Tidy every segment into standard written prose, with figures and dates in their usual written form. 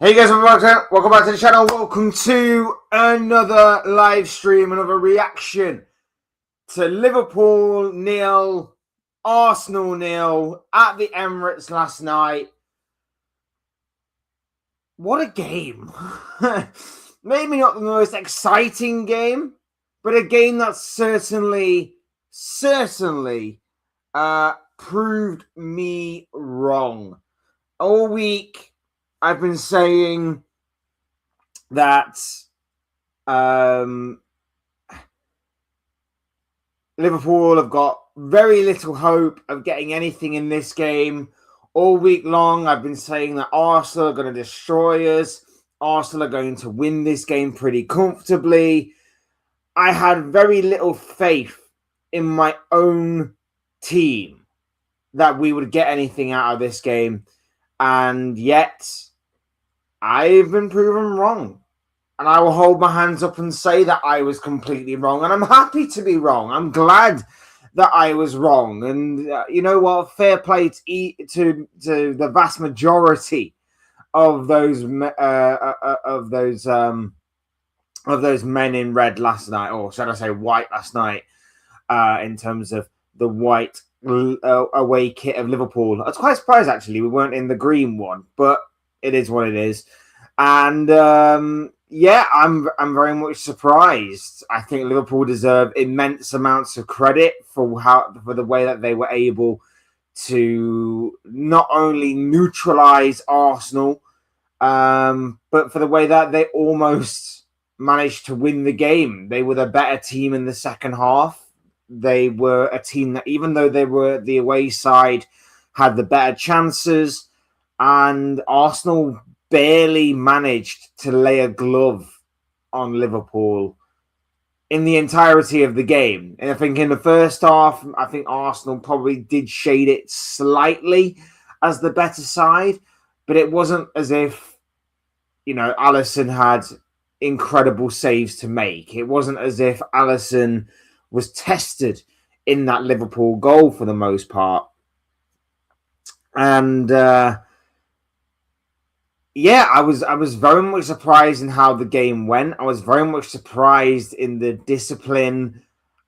Hey guys, welcome back to the channel. Welcome to another live stream, another reaction to Liverpool 0, Arsenal 0 at the Emirates last night. What a game. Maybe not the most exciting game, but a game that certainly proved me wrong. All week, I've been saying that Liverpool have got very little hope of getting anything in this game. All week long, I've been saying that Arsenal are going to destroy us. Arsenal are going to win this game pretty comfortably. I had very little faith in my own team that we would get anything out of this game. And yet, I've been proven wrong. And I will hold my hands up and say that I was completely wrong. And I'm happy to be wrong. I'm glad that I was wrong. And you know what? Fair play to the vast majority of those men in red last night, or should I say white last night, in terms of the white away kit of Liverpool. I was quite surprised actually we weren't in the green one, but it is what it is. And yeah, I'm very much surprised. I think Liverpool deserve immense amounts of credit for the way that they were able to not only neutralize Arsenal, but for the way that they almost managed to win the game. They were the better team in the second half. They were a team that, even though they were the away side, had the better chances, and Arsenal barely managed to lay a glove on Liverpool in the entirety of the game. And I think in the first half, I think Arsenal probably did shade it slightly as the better side, but it wasn't as if, you know, Alisson had incredible saves to make. It wasn't as if Alisson was tested in that Liverpool goal for the most part. And yeah, I was very much surprised in how the game went. I was very much surprised in the discipline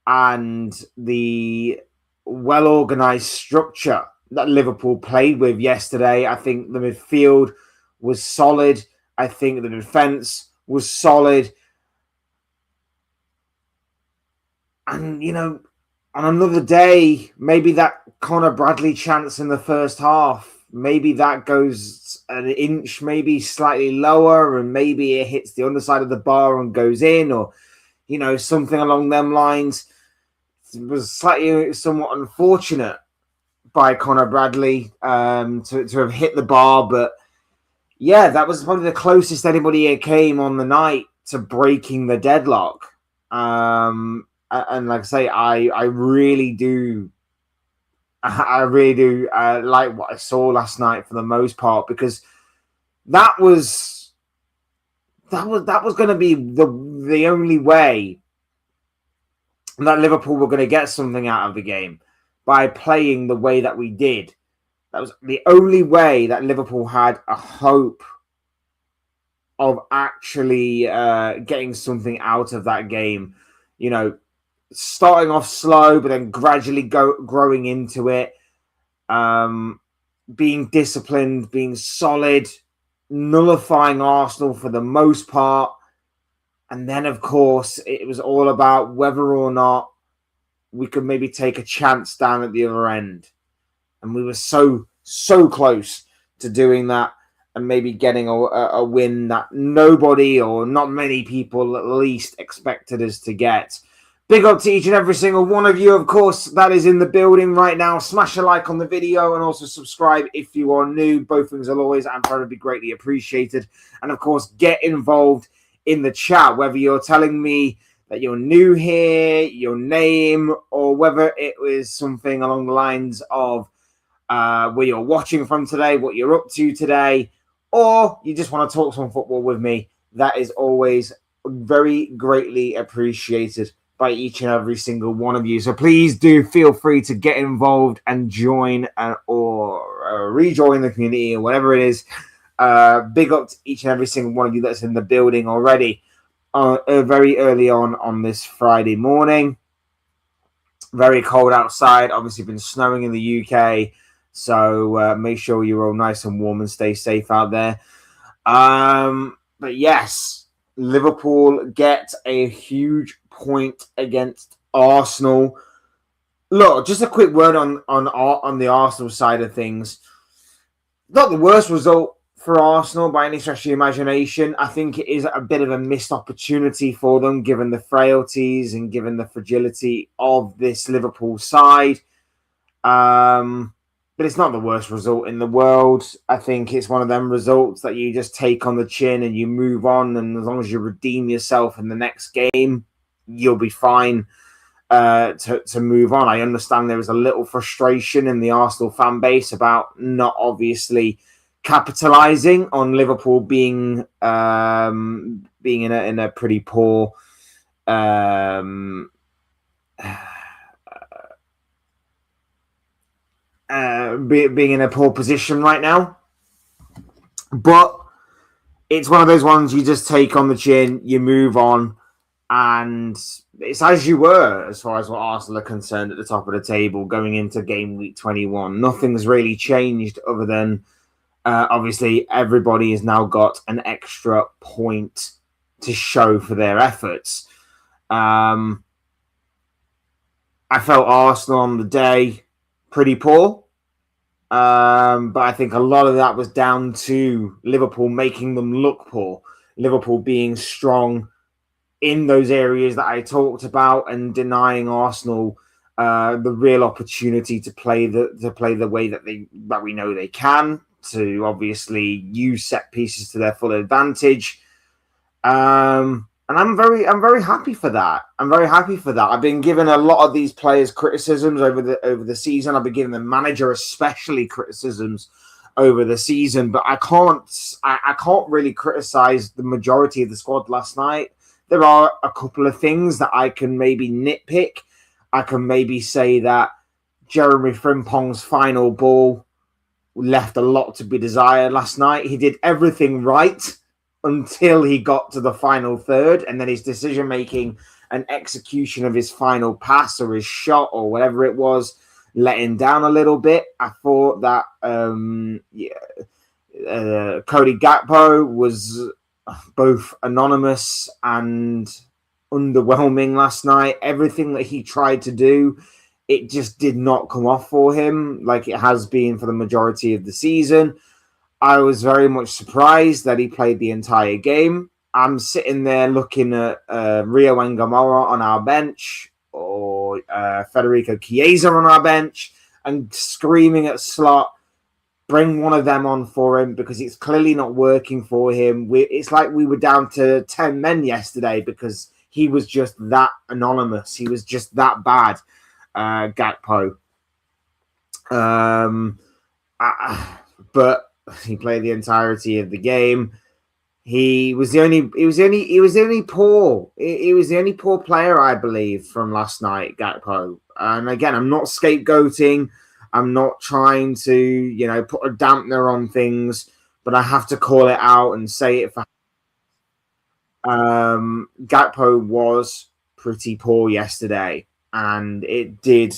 and the well-organized structure that Liverpool played with yesterday. I think the midfield was solid. I think the defense was solid. And, you know, on another day, maybe that Conor Bradley chance in the first half, maybe that goes an inch, maybe slightly lower, and maybe it hits the underside of the bar and goes in, or, you know, something along them lines. It was somewhat unfortunate by Conor Bradley to have hit the bar, but yeah, that was probably the closest anybody came on the night to breaking the deadlock. And like I say, I really do like what I saw last night for the most part, because that was going to be the only way that Liverpool were going to get something out of the game, by playing the way that we did. That was the only way that Liverpool had a hope of actually getting something out of that game. You know, starting off slow, but then gradually growing into it, being disciplined, being solid, nullifying Arsenal for the most part. And then, of course, it was all about whether or not we could maybe take a chance down at the other end. And we were so close to doing that and maybe getting a win that nobody, or not many people at least, expected us to get. Big up to each and every single one of you, of course, that is in the building right now. Smash a like on the video and also subscribe if you are new. Both things will always and probably be greatly appreciated. And, of course, get involved in the chat, whether you're telling me that you're new here, your name, or whether it was something along the lines of where you're watching from today, what you're up to today, or you just want to talk some football with me. That is always very greatly appreciated by each and every single one of you. So please do feel free to get involved and join or rejoin the community, or whatever it is Big up to each and every single one of you that's in the building already. Very early on this Friday morning. Very cold outside. Obviously, been snowing in the UK. So make sure you're all nice and warm and stay safe out there. But yes, Liverpool get a huge point against Arsenal. Look, just a quick word on the Arsenal side of things. Not the worst result for Arsenal by any stretch of the imagination. I think it is a bit of a missed opportunity for them, given the frailties and given the fragility of this Liverpool side. But it's not the worst result in the world. I think it's one of them results that you just take on the chin and you move on. And as long as you redeem yourself in the next game, you'll be fine to move on. I understand there was a little frustration in the Arsenal fan base about not obviously capitalizing on Liverpool being in a pretty poor being in a poor position right now. But it's one of those ones you just take on the chin, you move on, and it's as you were as far as what Arsenal are concerned at the top of the table going into game week 21. Nothing's really changed other than obviously everybody has now got an extra point to show for their efforts. I felt Arsenal on the day pretty poor. But I think a lot of that was down to Liverpool making them look poor. Liverpool being strong in those areas that I talked about and denying Arsenal the real opportunity to play the way that we know they can, to obviously use set pieces to their full advantage. And I'm very happy for that. I've been given a lot of these players criticisms over the season. I've been giving the manager especially criticisms over the season, but I can't really criticize the majority of the squad last night. There are a couple of things that I can maybe nitpick. I can maybe say that Jeremy Frimpong's final ball left a lot to be desired last night. He did everything right until he got to the final third, and then his decision making and execution of his final pass or his shot or whatever it was let him down a little bit. I thought that Cody Gakpo was both anonymous and underwhelming last night. Everything that he tried to do, it just did not come off for him like it has been for the majority of the season. I was very much surprised that he played the entire game. I'm sitting there looking at Rio Engamora on our bench or Federico Chiesa on our bench and screaming at Slot, bring one of them on for him because it's clearly not working for him. It's like we were down to 10 men yesterday because he was just that anonymous. He was just that bad, Gakpo. But he played the entirety of the game. He was the only poor player, I believe, from last night, Gakpo. And again, I'm not scapegoating. I'm not trying to, put a dampener on things, but I have to call it out and say it for Gakpo was pretty poor yesterday, and it did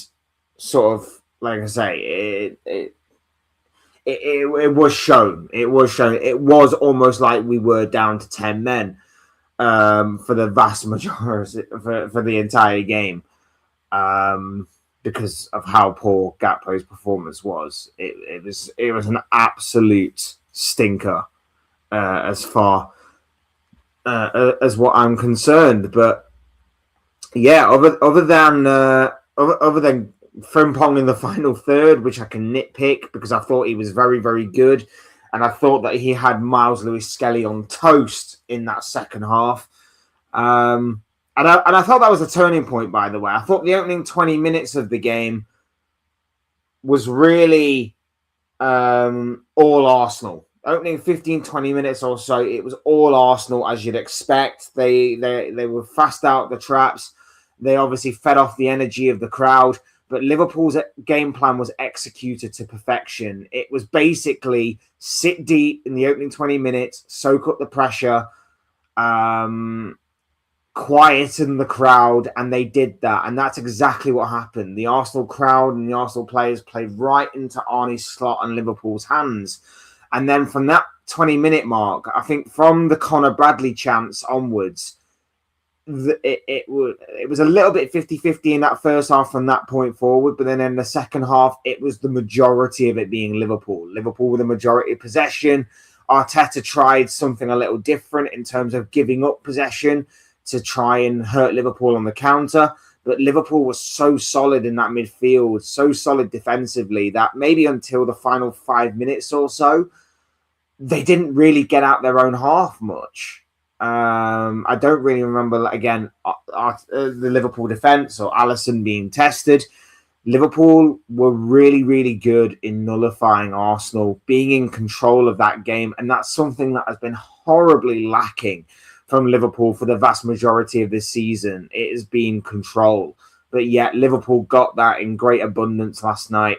sort of, like I say, it was shown. It was almost like we were down to 10 men for the vast majority for the entire game because of how poor Gakpo's performance was. It was an absolute stinker as far as what I'm concerned. But yeah, other than Frimpong in the final third, which I can nitpick because I thought he was very, very good. And I thought that he had Miles Lewis-Skelly on toast in that second half. And I thought that was a turning point, by the way. I thought the opening 20 minutes of the game was really all Arsenal. Opening 15, 20 minutes or so, it was all Arsenal, as you'd expect. They were fast out the traps. They obviously fed off the energy of the crowd. but Liverpool's game plan was executed to perfection. It was basically sit deep in the opening 20 minutes, soak up the pressure, quieten the crowd, and they did that. And that's exactly what happened. The Arsenal crowd and the Arsenal players played right into Arne Slot and Liverpool's hands. And then from that 20-minute mark, I think from the Conor Bradley chance onwards, it was a little bit 50-50 in that first half from that point forward, but then in the second half, it was the majority of it being Liverpool. Liverpool with the majority of possession. Arteta tried something a little different in terms of giving up possession to try and hurt Liverpool on the counter, but Liverpool was so solid in that midfield, so solid defensively, that maybe until the final 5 minutes or so, they didn't really get out their own half much. I don't really remember, again, the Liverpool defence or Alisson being tested. Liverpool were really, really good in nullifying Arsenal, being in control of that game. And that's something that has been horribly lacking from Liverpool for the vast majority of this season. It has been control. But yet Liverpool got that in great abundance last night.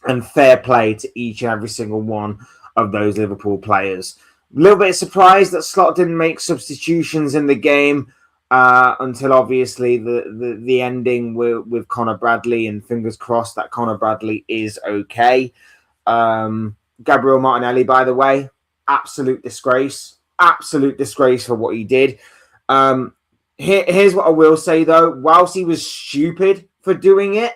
And fair play to each and every single one of those Liverpool players. A little bit surprised that Slot didn't make substitutions in the game until obviously the ending with Conor Bradley, and fingers crossed that Conor Bradley is okay. Gabriel Martinelli, by the way, absolute disgrace for what he did. Here's what I will say though, whilst he was stupid for doing it,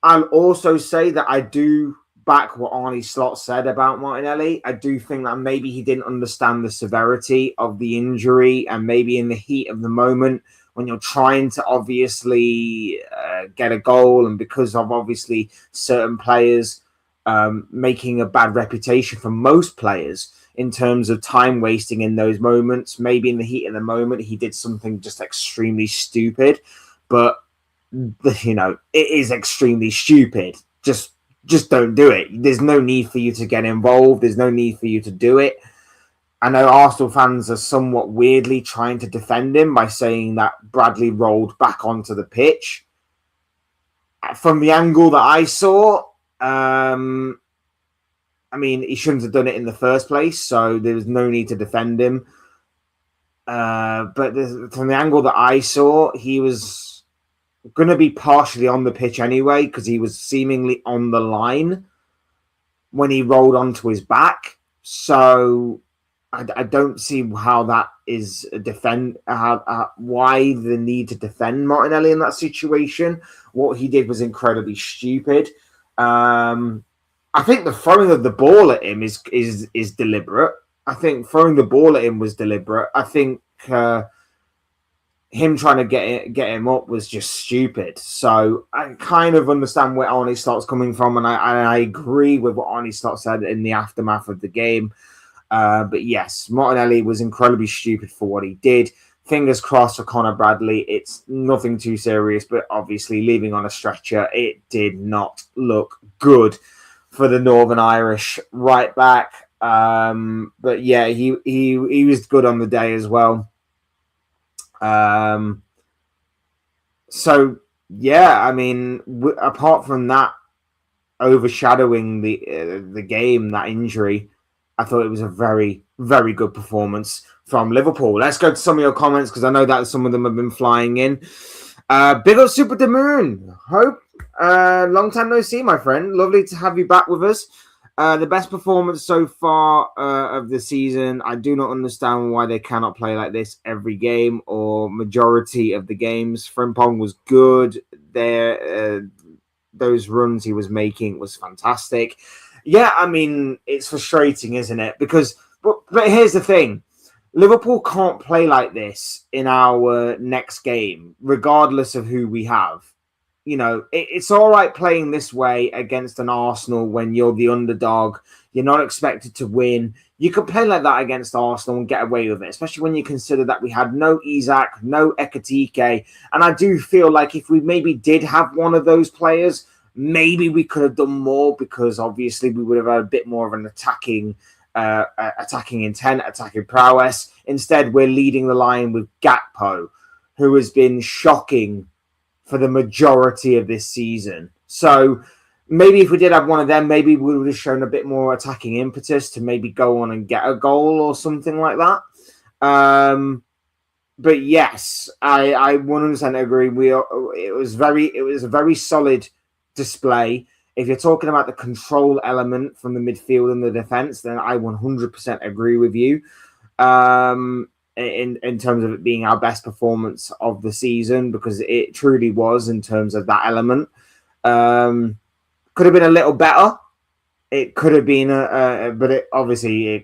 I'll also say that I do back what Arne Slot said about Martinelli. I do think that maybe he didn't understand the severity of the injury, and maybe in the heat of the moment when you're trying to obviously get a goal, and because of obviously certain players making a bad reputation for most players in terms of time wasting in those moments, maybe in the heat of the moment he did something just extremely stupid. But you know, it is extremely stupid. Just don't do it. There's no need for you to get involved. There's no need for you to do it. I know Arsenal fans are somewhat weirdly trying to defend him by saying that Bradley rolled back onto the pitch. From the angle that I saw, I mean, he shouldn't have done it in the first place, so there was no need to defend him. But from the angle that I saw, he was going to be partially on the pitch anyway, because he was seemingly on the line when he rolled onto his back. So I don't see how that is why the need to defend Martinelli in that situation. What he did was incredibly stupid. I think the throwing of the ball at him is deliberate. I think throwing the ball at him was deliberate. I think him trying to get him up was just stupid. So I kind of understand where Arne Slot's coming from, and I agree with what Arne Slot said in the aftermath of the game. But yes, Martinelli was incredibly stupid for what he did. Fingers crossed for Conor Bradley. It's nothing too serious, but obviously leaving on a stretcher, it did not look good for the Northern Irish right back. But yeah, he was good on the day as well. So yeah, I mean, apart from that overshadowing the game, that injury, I thought it was a very, very good performance from Liverpool. Let's go to some of your comments, because I know that some of them have been flying in. Big up Super the Moon. Hope, long time no see, my friend. Lovely to have you back with us. The best performance so far of the season. I do not understand why they cannot play like this every game or majority of the games. Frimpong was good. Those runs he was making was fantastic. Yeah, I mean, it's frustrating, isn't it? Because, but here's the thing. Liverpool can't play like this in our next game, regardless of who we have. You know, it's all right playing this way against an Arsenal when you're the underdog. You're not expected to win. You could play like that against Arsenal and get away with it, especially when you consider that we had no Isak, no Ekitike. And I do feel like if we maybe did have one of those players, maybe we could have done more, because obviously we would have had a bit more of an attacking intent, attacking prowess. Instead, we're leading the line with Gakpo, who has been shocking for the majority of this season. So maybe if we did have one of them, maybe we would have shown a bit more attacking impetus to maybe go on and get a goal or something like that. But yes, I 100% agree. It was a very solid display. If you're talking about the control element from the midfield and the defense, then I 100% agree with you. In terms of it being our best performance of the season, because it truly was in terms of that element. Could have been a little better. It could have been but it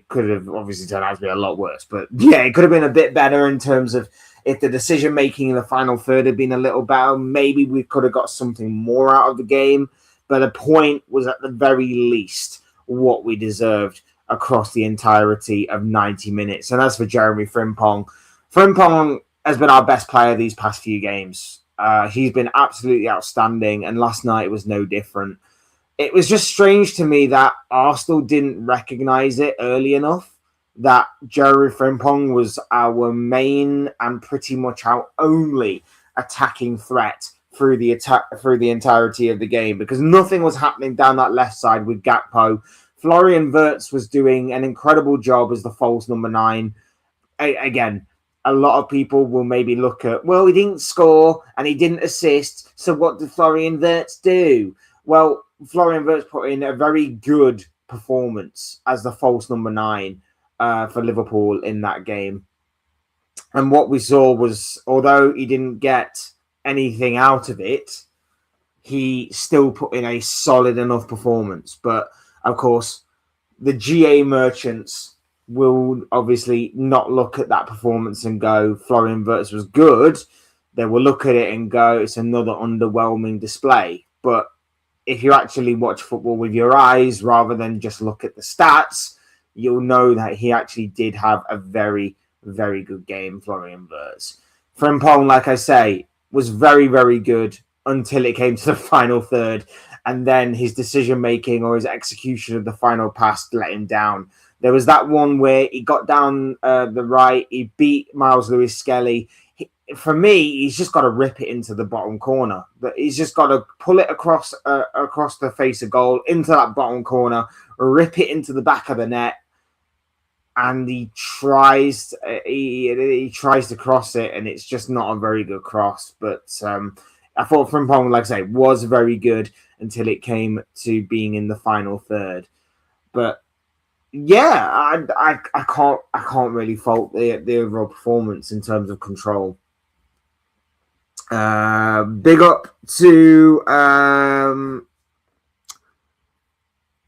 could have turned out to be a lot worse. But yeah, it could have been a bit better in terms of if the decision making in the final third had been a little better. Maybe we could have got something more out of the game. But the point was at the very least what we deserved across the entirety of 90 minutes. And as for Jeremy Frimpong has been our best player these past few games. He's been absolutely outstanding, and last night was no different. It was just strange to me that Arsenal didn't recognise it early enough that Jeremy Frimpong was our main and pretty much our only attacking threat through the entirety of the game, because nothing was happening down that left side with Gakpo. Florian Wirtz was doing an incredible job as the false number 9. Again, a lot of people will maybe look at, well, he didn't score and he didn't assist, so what did Florian Wirtz do? Well, Florian Wirtz put in a very good performance as the false number 9 for Liverpool in that game. And what we saw was, although he didn't get anything out of it, he still put in a solid enough performance. But of course, the GA merchants will obviously not look at that performance and go, Florian Wirtz was good. They will look at it and go, it's another underwhelming display. But if you actually watch football with your eyes rather than just look at the stats, you'll know that he actually did have a very, very good game, Florian Wirtz. Frimpong, like I say, was very, very good until it came to the final third. And then his decision-making or his execution of the final pass let him down. There was that one where he got down the right, he beat Miles Lewis-Skelly. For me, he's just got to rip it into the bottom corner. He's just got to pull it across the face of goal into that bottom corner, rip it into the back of the net, and he tries to cross it, and it's just not a very good cross. But I thought Frimpong, like I say, was very good until it came to being in the final third. But yeah, I can't really fault the overall performance in terms of control. Big up to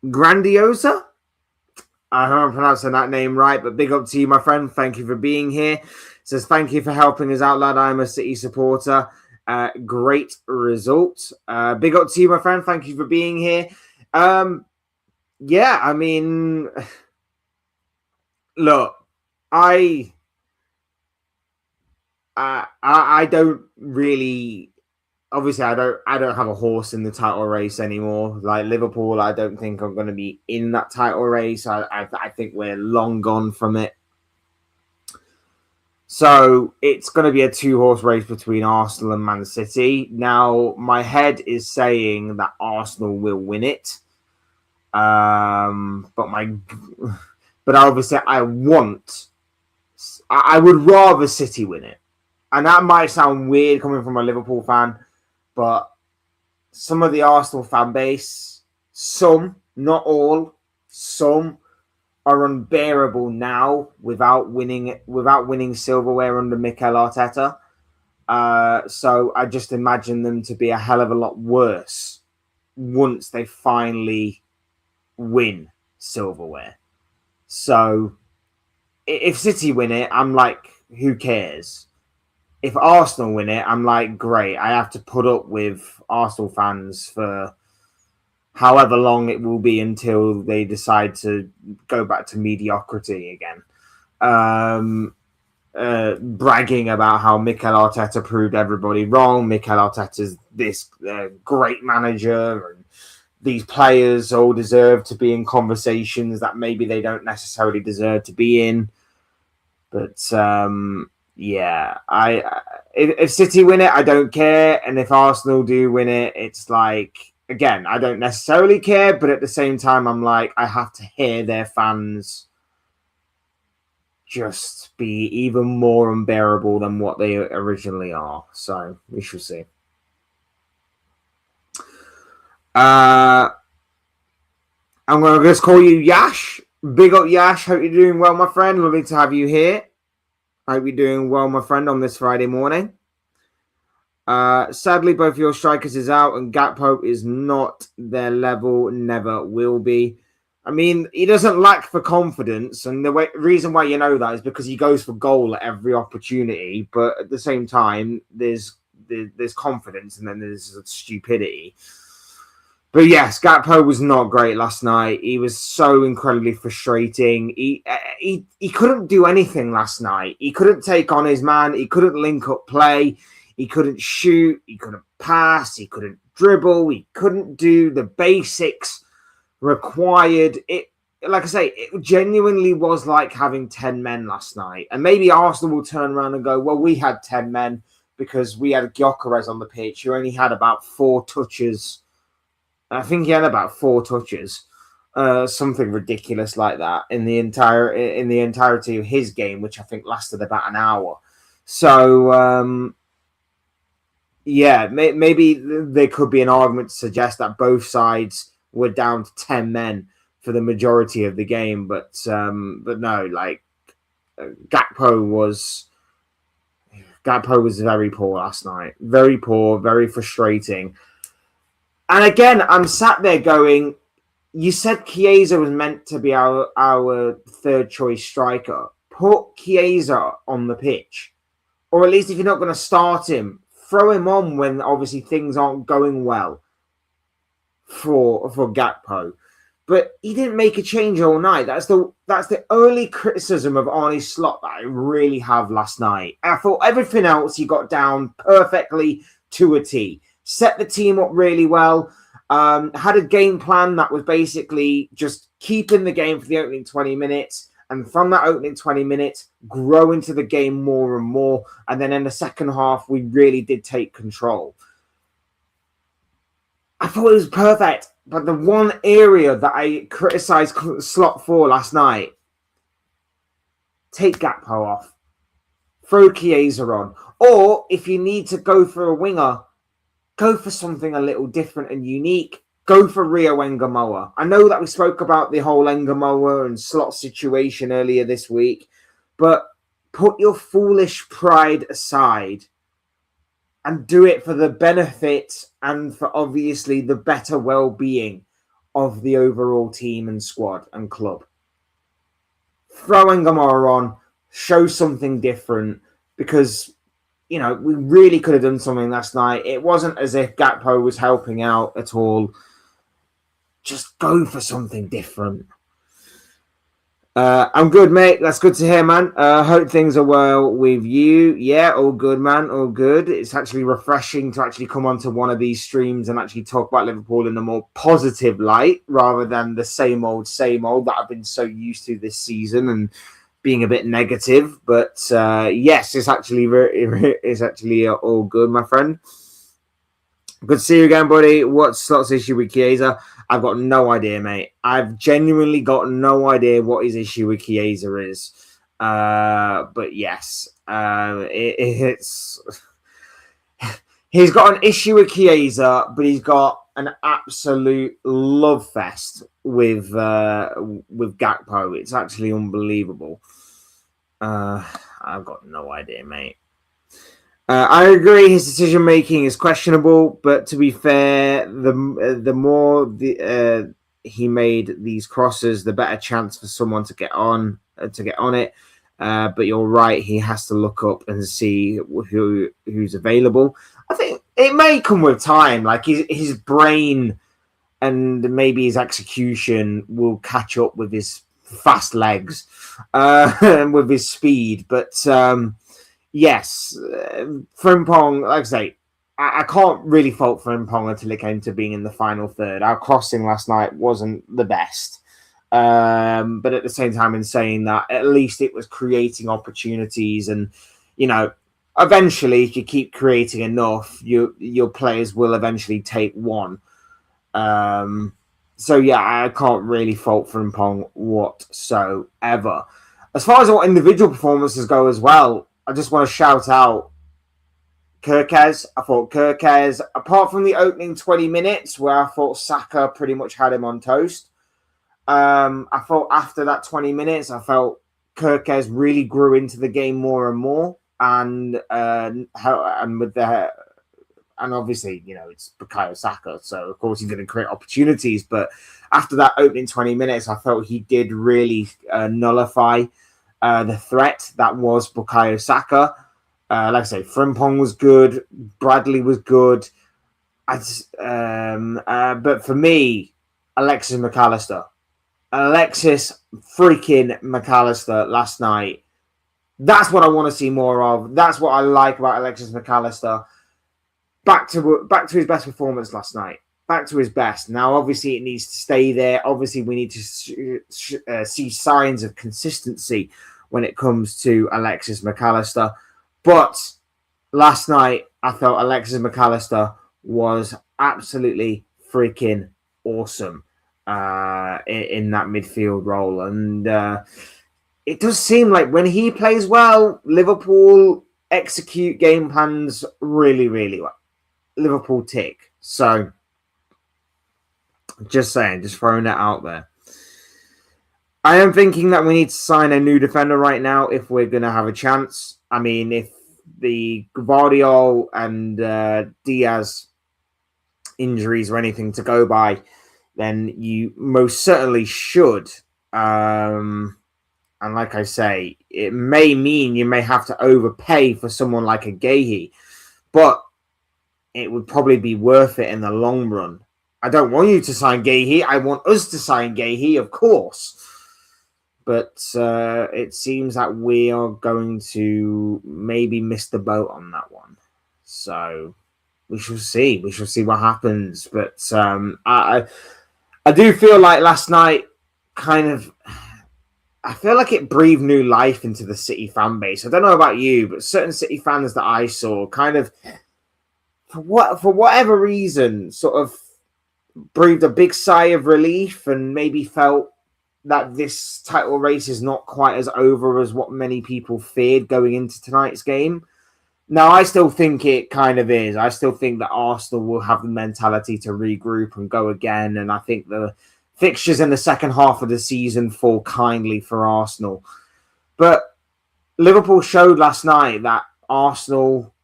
Grandiosa. I hope I'm pronouncing that name right, but big up to you, my friend. Thank you for being here. It says, thank you for helping us out, lad. I'm a City supporter. Great result. Big up to you, my friend. Thank you for being here. Yeah, I mean, look, I don't really, obviously I don't have a horse in the title race anymore. Like Liverpool, I don't think I'm going to be in that title race. I think we're long gone from it. So it's going to be a 2-horse race between Arsenal and Man City. Now, my head is saying that Arsenal will win it. But obviously I would rather City win it. And that might sound weird coming from a Liverpool fan, but some of the Arsenal fan base, some, not all, some are unbearable now without winning silverware under Mikel Arteta. So I just imagine them to be a hell of a lot worse once they finally win silverware. So if City win it, I'm like, who cares? If Arsenal win it, I'm like, great. I have to put up with Arsenal fans for however long it will be until they decide to go back to mediocrity again. Bragging about how Mikel Arteta proved everybody wrong. Mikel Arteta's this great manager, and these players all deserve to be in conversations that maybe they don't necessarily deserve to be in. But Yeah, if City win it, I don't care, and if Arsenal do win it, it's like again, I don't necessarily care, but at the same time, I'm like I have to hear their fans just be even more unbearable than what they originally are. So we shall see. I'm going to just call you Yash. Big up Yash. Hope you're doing well, my friend. Lovely to have you here. Hope you're doing well, my friend, on this Friday morning. Sadly, both your strikers is out, and Gakpo is not their level, never will be. I mean, he doesn't lack for confidence, and the reason why you know that is because he goes for goal at every opportunity. But at the same time, there's confidence, and then there's stupidity. But yes, Gakpo was not great last night. He was so incredibly frustrating. He couldn't do anything last night. He couldn't take on his man. He couldn't link up play. He couldn't shoot. He couldn't pass. He couldn't dribble. He couldn't do the basics required. It, like I say, it genuinely was like having 10 men last night. And maybe Arsenal will turn around and go, well, we had 10 men because we had Gyökeres on the pitch who only had about 4 touches. I think he had about 4 touches, something ridiculous like that in the entirety of his game, which I think lasted about an hour. So yeah, maybe there could be an argument to suggest that both sides were down to 10 men for the majority of the game, but no, like Gakpo was very poor last night, very poor, very frustrating. And again, I'm sat there going, you said Chiesa was meant to be our third choice striker. Put Chiesa on the pitch. Or at least if you're not going to start him, throw him on when obviously things aren't going well for Gakpo. But he didn't make a change all night. That's the only criticism of Arne Slot that I really have last night. I thought everything else he got down perfectly to a T. Set the team up really well. Had a game plan that was basically just keeping the game for the opening 20 minutes. And from that opening 20 minutes, grow into the game more and more. And then in the second half, we really did take control. I thought it was perfect. But the one area that I criticised Slot for last night, take Gakpo off. Throw Chiesa on. Or if you need to go for a winger, go for something a little different and unique. Go for Rio Engamoa. I know that we spoke about the whole Engamoa and Slot situation earlier this week, but put your foolish pride aside and do it for the benefit and for obviously the better well-being of the overall team and squad and club. Throw Engamoa on, show something different, because you know, we really could have done something last night. It wasn't as if Gakpo was helping out at all. Just go for something different. I'm good, mate. That's good to hear, man. Hope things are well with you. Yeah, all good, man. All good. It's actually refreshing to actually come onto one of these streams and actually talk about Liverpool in a more positive light rather than the same old that I've been so used to this season and being a bit negative, but yes, it's actually all good, my friend. Good to see you again, buddy. What's Slot's issue with Chiesa? I've got no idea, mate. I've genuinely got no idea what his issue with Chiesa is. But yes, it's he's got an issue with Chiesa, but he's got an absolute love fest with Gakpo. It's actually unbelievable. I've got no idea, mate. I agree his decision making is questionable, but to be fair, the more he made these crosses, the better chance for someone to get on it. But you're right, he has to look up and see who's available. I think it may come with time, like his brain and maybe his execution will catch up with his fast legs and with his speed. But yes, Frimpong, like I say, I can't really fault Frimpong until it came to being in the final third. Our crossing last night wasn't the best. But at the same time, in saying that, at least it was creating opportunities. And eventually, if you keep creating enough, your players will eventually take one. So yeah, I can't really fault Frimpong whatsoever. As far as what individual performances go as well, I just want to shout out Kirkez. I thought Kirkez, apart from the opening 20 minutes where I thought Saka pretty much had him on toast, I thought after that 20 minutes, I felt Kirkez really grew into the game more and more. And with the and obviously, it's Bukayo Saka, so of course he didn't create opportunities. But after that opening 20 minutes, I felt he did really nullify the threat that was Bukayo Saka. Like I say, Frimpong was good, Bradley was good. But for me, Alexis freaking McAllister last night. That's what I want to see more of. That's what I like about Alexis McAllister. Back to his best performance last night. Back to his best. Now, obviously, it needs to stay there. Obviously, we need to see signs of consistency when it comes to Alexis McAllister. But last night, I felt Alexis McAllister was absolutely freaking awesome in that midfield role. And it does seem like when he plays well, Liverpool execute game plans really, really well. Liverpool tick. So, just saying, just throwing that out there. I am thinking that we need to sign a new defender right now if we're going to have a chance. I mean, if the Gvardiol and Diaz injuries or anything to go by, then you most certainly should. And like I say, it may mean you may have to overpay for someone like a Guéhi, but it would probably be worth it in the long run. I don't want you to sign Guéhi. I want us to sign Guéhi, of course. But it seems that we are going to maybe miss the boat on that one. So we shall see. We shall see what happens. But I do feel like last night I feel like it breathed new life into the City fan base. I don't know about you, but certain City fans that I saw for whatever reason, sort of breathed a big sigh of relief and maybe felt that this title race is not quite as over as what many people feared going into tonight's game. Now, I still think it kind of is. I still think that Arsenal will have the mentality to regroup and go again. And I think the fixtures in the second half of the season fall kindly for Arsenal. But Liverpool showed last night that Arsenal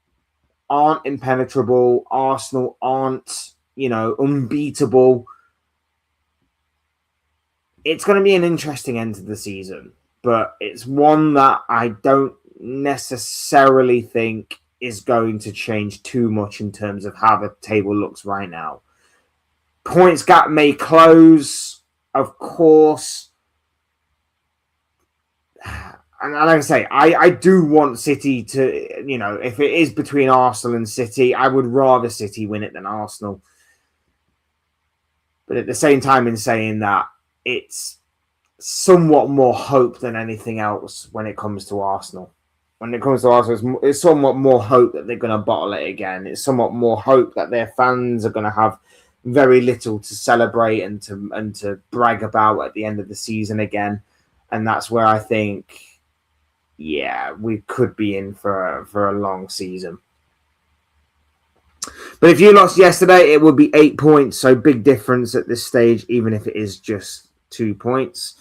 aren't impenetrable. Arsenal aren't, unbeatable. It's going to be an interesting end to the season, but it's one that I don't necessarily think is going to change too much in terms of how the table looks right now. Points gap may close, of course. And like I say, I do want City to, if it is between Arsenal and City, I would rather City win it than Arsenal. But at the same time, in saying that, it's somewhat more hope than anything else when it comes to Arsenal. When it comes to Arsenal, it's somewhat more hope that they're going to bottle it again. It's somewhat more hope that their fans are going to have very little to celebrate and to brag about at the end of the season again. And that's where I think, we could be in for a long season. But if you lost yesterday, it would be 8 points. So big difference at this stage, even if it is just 2 points.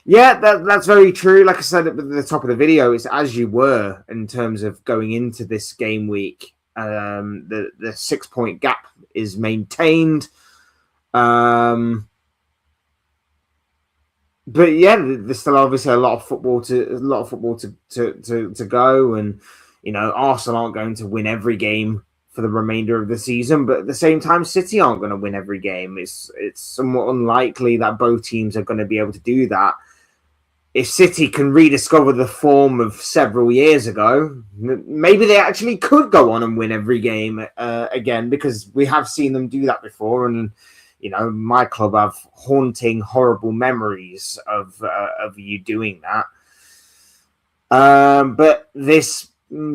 Yeah, that's very true. Like I said at the top of the video, it's as you were in terms of going into this game week. The 6 point gap is maintained. But yeah, there's still obviously a lot of football to go, and Arsenal aren't going to win every game for the remainder of the season, but at the same time, City aren't going to win every game. It's somewhat unlikely that both teams are going to be able to do that. If City can rediscover the form of several years ago, maybe they actually could go on and win every game again, because we have seen them do that before. And, my club have haunting, horrible memories of you doing that. But this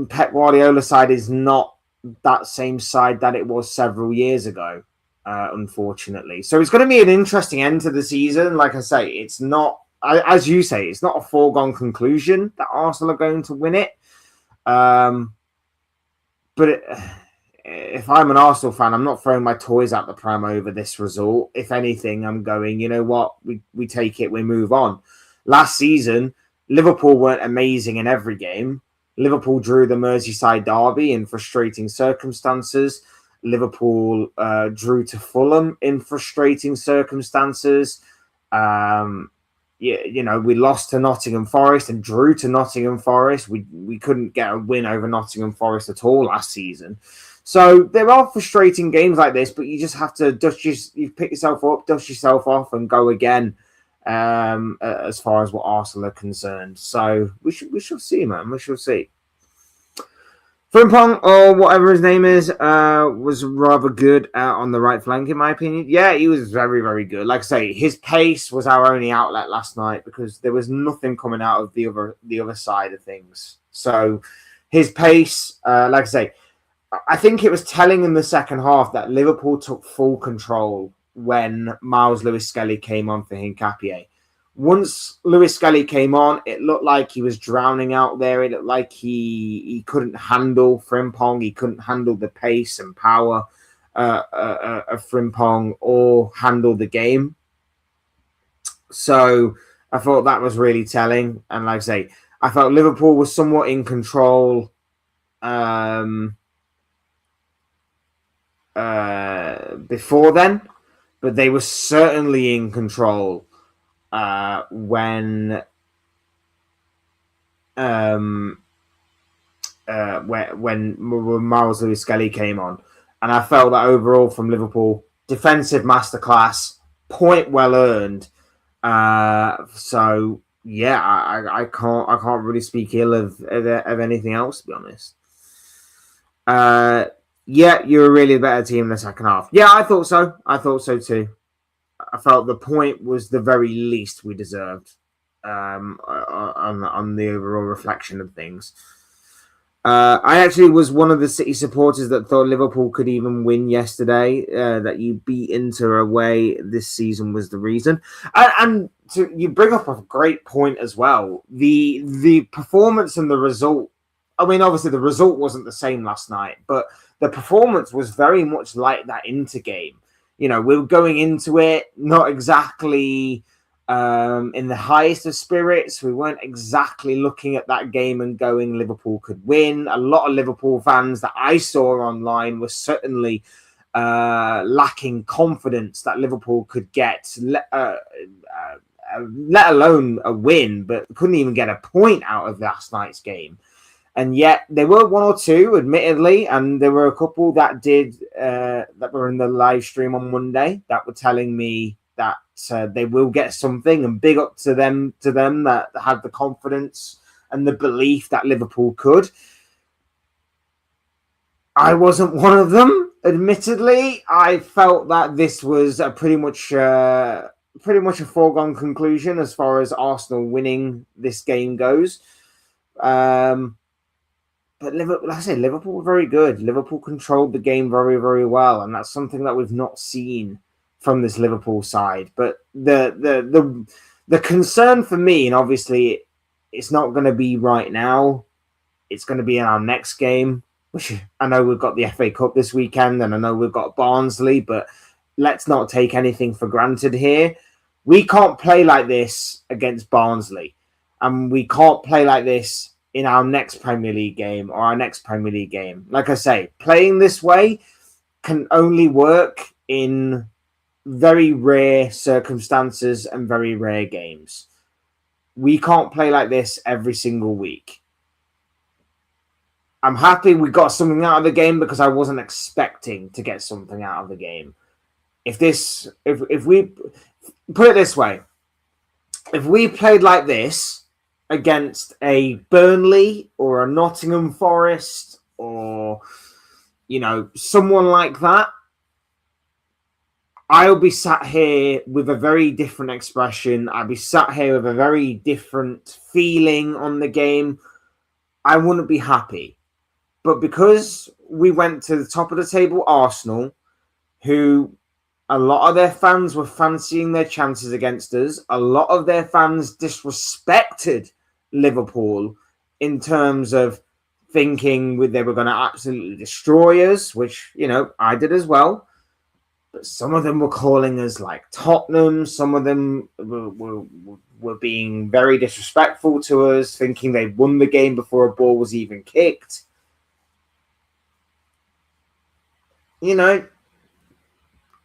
Pep Guardiola side is not that same side that it was several years ago, unfortunately. So it's going to be an interesting end to the season. Like I say, it's not, as you say, it's not a foregone conclusion that Arsenal are going to win it. But if I'm an Arsenal fan, I'm not throwing my toys out the pram over this result. If anything, I'm going, you know what? We take it, we move on. Last season, Liverpool weren't amazing in every game. Liverpool drew the Merseyside derby in frustrating circumstances. Liverpool drew to Fulham in frustrating circumstances. We lost to Nottingham Forest and drew to Nottingham Forest. We couldn't get a win over Nottingham Forest at all last season. So there are frustrating games like this, but you just have to you pick yourself up, dust yourself off, and go again. As far as what Arsenal are concerned, so we shall see, man. We shall see. Frimpong, or whatever his name is, was rather good on the right flank, in my opinion. Yeah, he was very, very good. Like I say, his pace was our only outlet last night because there was nothing coming out of the other side of things. So his pace, like I say, I think it was telling in the second half that Liverpool took full control when Miles Lewis-Skelly came on for Hincapié. Once Lewis-Skelly came on, it looked like he was drowning out there. It looked like he couldn't handle Frimpong. He couldn't handle the pace and power of Frimpong or handle the game. So I thought that was really telling. And like I say, I felt Liverpool was somewhat in control before then, but they were certainly in control when Miles Lewis-Skelly came on, and I felt that overall from Liverpool, defensive masterclass, point well earned. So yeah, I can't really speak ill of anything else, to be honest. Yeah, you're a really better team in the second half. Yeah, I thought so. I thought so too. I felt the point was the very least we deserved on the overall reflection of things. I actually was one of the City supporters that thought Liverpool could even win yesterday. That you beat Inter away this season was the reason. And you bring up a great point as well. The performance and the result. I mean, obviously the result wasn't the same last night, but the performance was very much like that Inter game. We were going into it not exactly in the highest of spirits. We weren't exactly looking at that game and going Liverpool could win. A lot of Liverpool fans that I saw online were certainly lacking confidence that Liverpool could get, let alone a win, but couldn't even get a point out of last night's game. And yet there were one or two, admittedly, and there were a couple that that were in the live stream on Monday that were telling me that they will get something, and big up to them that had the confidence and the belief that Liverpool could. I wasn't one of them, admittedly. I felt that this was a pretty much a foregone conclusion as far as Arsenal winning this game goes. But Liverpool, like I say, Liverpool were very good. Liverpool controlled the game very, very well, and that's something that we've not seen from this Liverpool side. But the concern for me, and obviously it's not going to be right now, it's going to be in our next game, which I know we've got the FA Cup this weekend, and I know we've got Barnsley, but let's not take anything for granted here. We can't play like this against Barnsley, and we can't play like this in our next Premier League game or our next Premier League game. Like I say, playing this way can only work in very rare circumstances and very rare games. We can't play like this every single week. I'm happy we got something out of the game because I wasn't expecting to get something out of the game. If we put it this way, if we played like this against a Burnley or a Nottingham Forest or, someone like that, I'll be sat here with a very different expression. I'll be sat here with a very different feeling on the game. I wouldn't be happy. But because we went to the top of the table, Arsenal, who a lot of their fans were fancying their chances against us, a lot of their fans disrespected Liverpool in terms of thinking they were going to absolutely destroy us, which, I did as well. But some of them were calling us like Tottenham. Some of them were being very disrespectful to us, thinking they'd won the game before a ball was even kicked.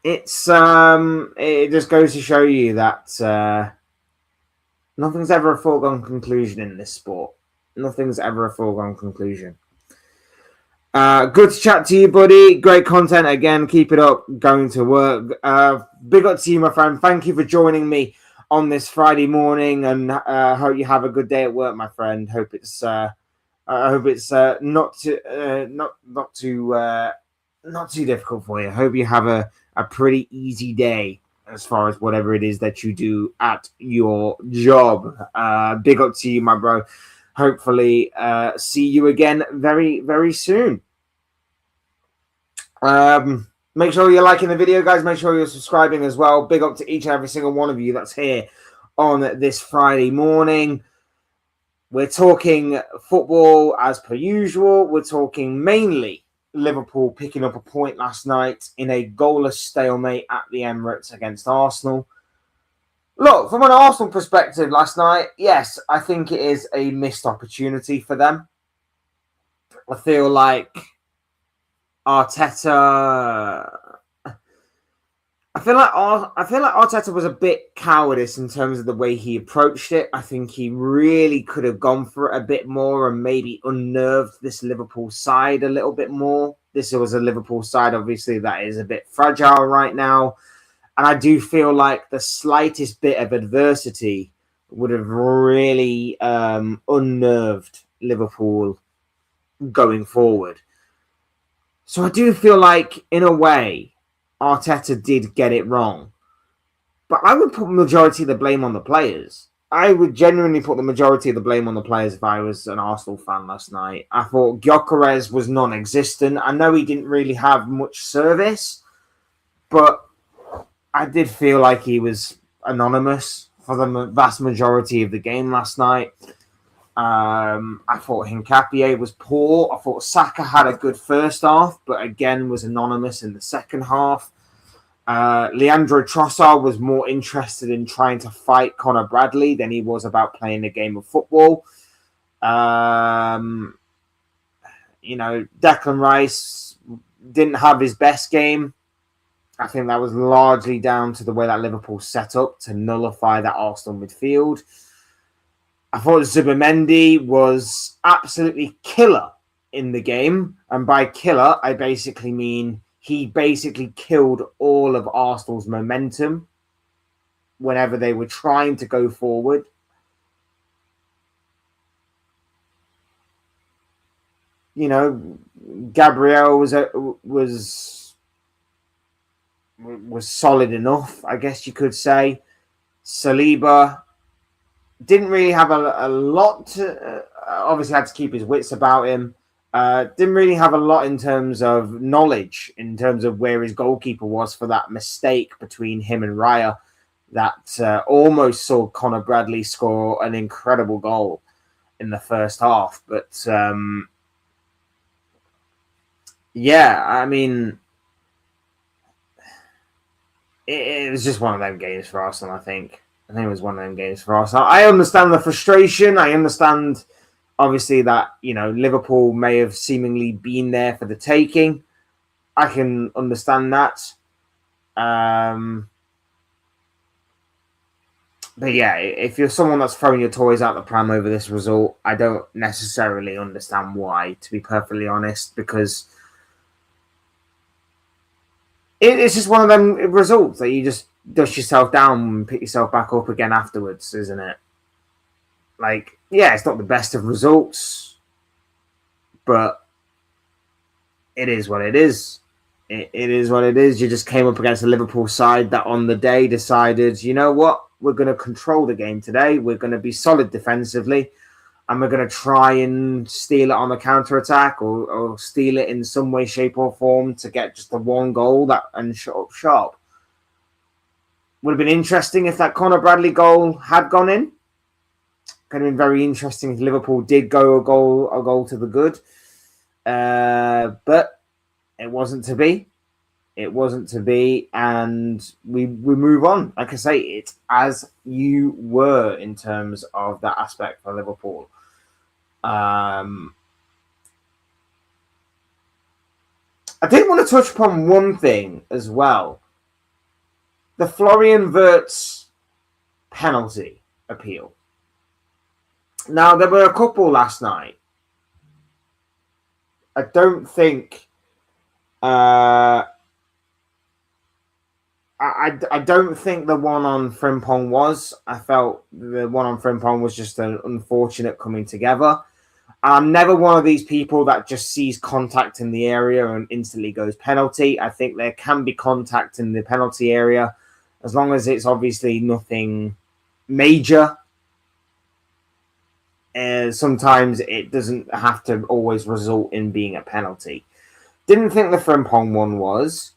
It's it just goes to show you that nothing's ever a foregone conclusion in this sport. Nothing's ever a foregone conclusion. Good to chat to you, buddy. Great content again. Keep it up. Going to work. Big up to you, my friend. Thank you for joining me on this Friday morning, and hope you have a good day at work, my friend. Hope it's not too difficult for you. Hope you have a pretty easy day as far as whatever it is that you do at your job. Big up to you, my bro. Hopefully see you again very, very soon. Make sure you're liking the video, guys. Make sure you're subscribing as well. Big up to each and every single one of you that's here on this Friday morning. We're talking football as per usual. We're talking mainly Liverpool picking up a point last night in a goalless stalemate at the Emirates against Arsenal. Look, from an Arsenal perspective last night, yes, I think it is a missed opportunity for them. I feel like Arteta... I feel like Arteta was a bit cowardice in terms of the way he approached it. I think he really could have gone for it a bit more and maybe unnerved this Liverpool side a little bit more. This was a Liverpool side, obviously, that is a bit fragile right now. And I do feel like the slightest bit of adversity would have really unnerved Liverpool going forward. So I do feel like, in a way, Arteta did get it wrong. But I would put the majority of the blame on the players. I would genuinely put the majority of the blame on the players if I was an Arsenal fan last night. I thought Gyökeres was non-existent. I know he didn't really have much service, but I did feel like he was anonymous for the vast majority of the game last night. I thought Hincapié was poor. I thought Saka had a good first half, but again was anonymous in the second half. Leandro Trossard was more interested in trying to fight Conor Bradley than he was about playing a game of football. Declan Rice didn't have his best game. I think that was largely down to the way that Liverpool set up to nullify that Arsenal midfield. I thought Zubimendi was absolutely killer in the game. And by killer, I basically mean he basically killed all of Arsenal's momentum whenever they were trying to go forward. Gabriel was solid enough, I guess you could say. Saliba didn't really have a lot to... obviously had to keep his wits about him. Didn't really have a lot in terms of knowledge, in terms of where his goalkeeper was for that mistake between him and Raya that almost saw Conor Bradley score an incredible goal in the first half. But, I mean... It was just one of them games for Arsenal, I think. I think it was one of them games for Arsenal. I understand the frustration. I understand, obviously, that, Liverpool may have seemingly been there for the taking. I can understand that. But yeah, if you're someone that's throwing your toys out the pram over this result, I don't necessarily understand why, to be perfectly honest, because it's just one of them results that you just dust yourself down and pick yourself back up again afterwards, isn't it? Like, yeah, it's not the best of results, but it is what it is. It is what it is. You just came up against a Liverpool side that on the day decided, you know what, we're going to control the game today. We're going to be solid defensively. and we're going to try and steal it on the counter attack or steal it in some way, shape, or form to get just the one goal and shut up shop. Would have been interesting if that Conor Bradley goal had gone in. Could have been very interesting if Liverpool did go a goal to the good. But it wasn't to be. It wasn't to be, and we move on. Like I say, it's as you were in terms of that aspect for Liverpool. I did want to touch upon one thing as well. The Florian Wirtz penalty appeal. Now, there were a couple last night. I don't think... I don't think the one on Frimpong was. I felt the one on Frimpong was just an unfortunate coming together. I'm never one of these people that just sees contact in the area and instantly goes penalty. I think there can be contact in the penalty area as long as it's obviously nothing major. Sometimes it doesn't have to always result in being a penalty. Didn't think the Frimpong one was.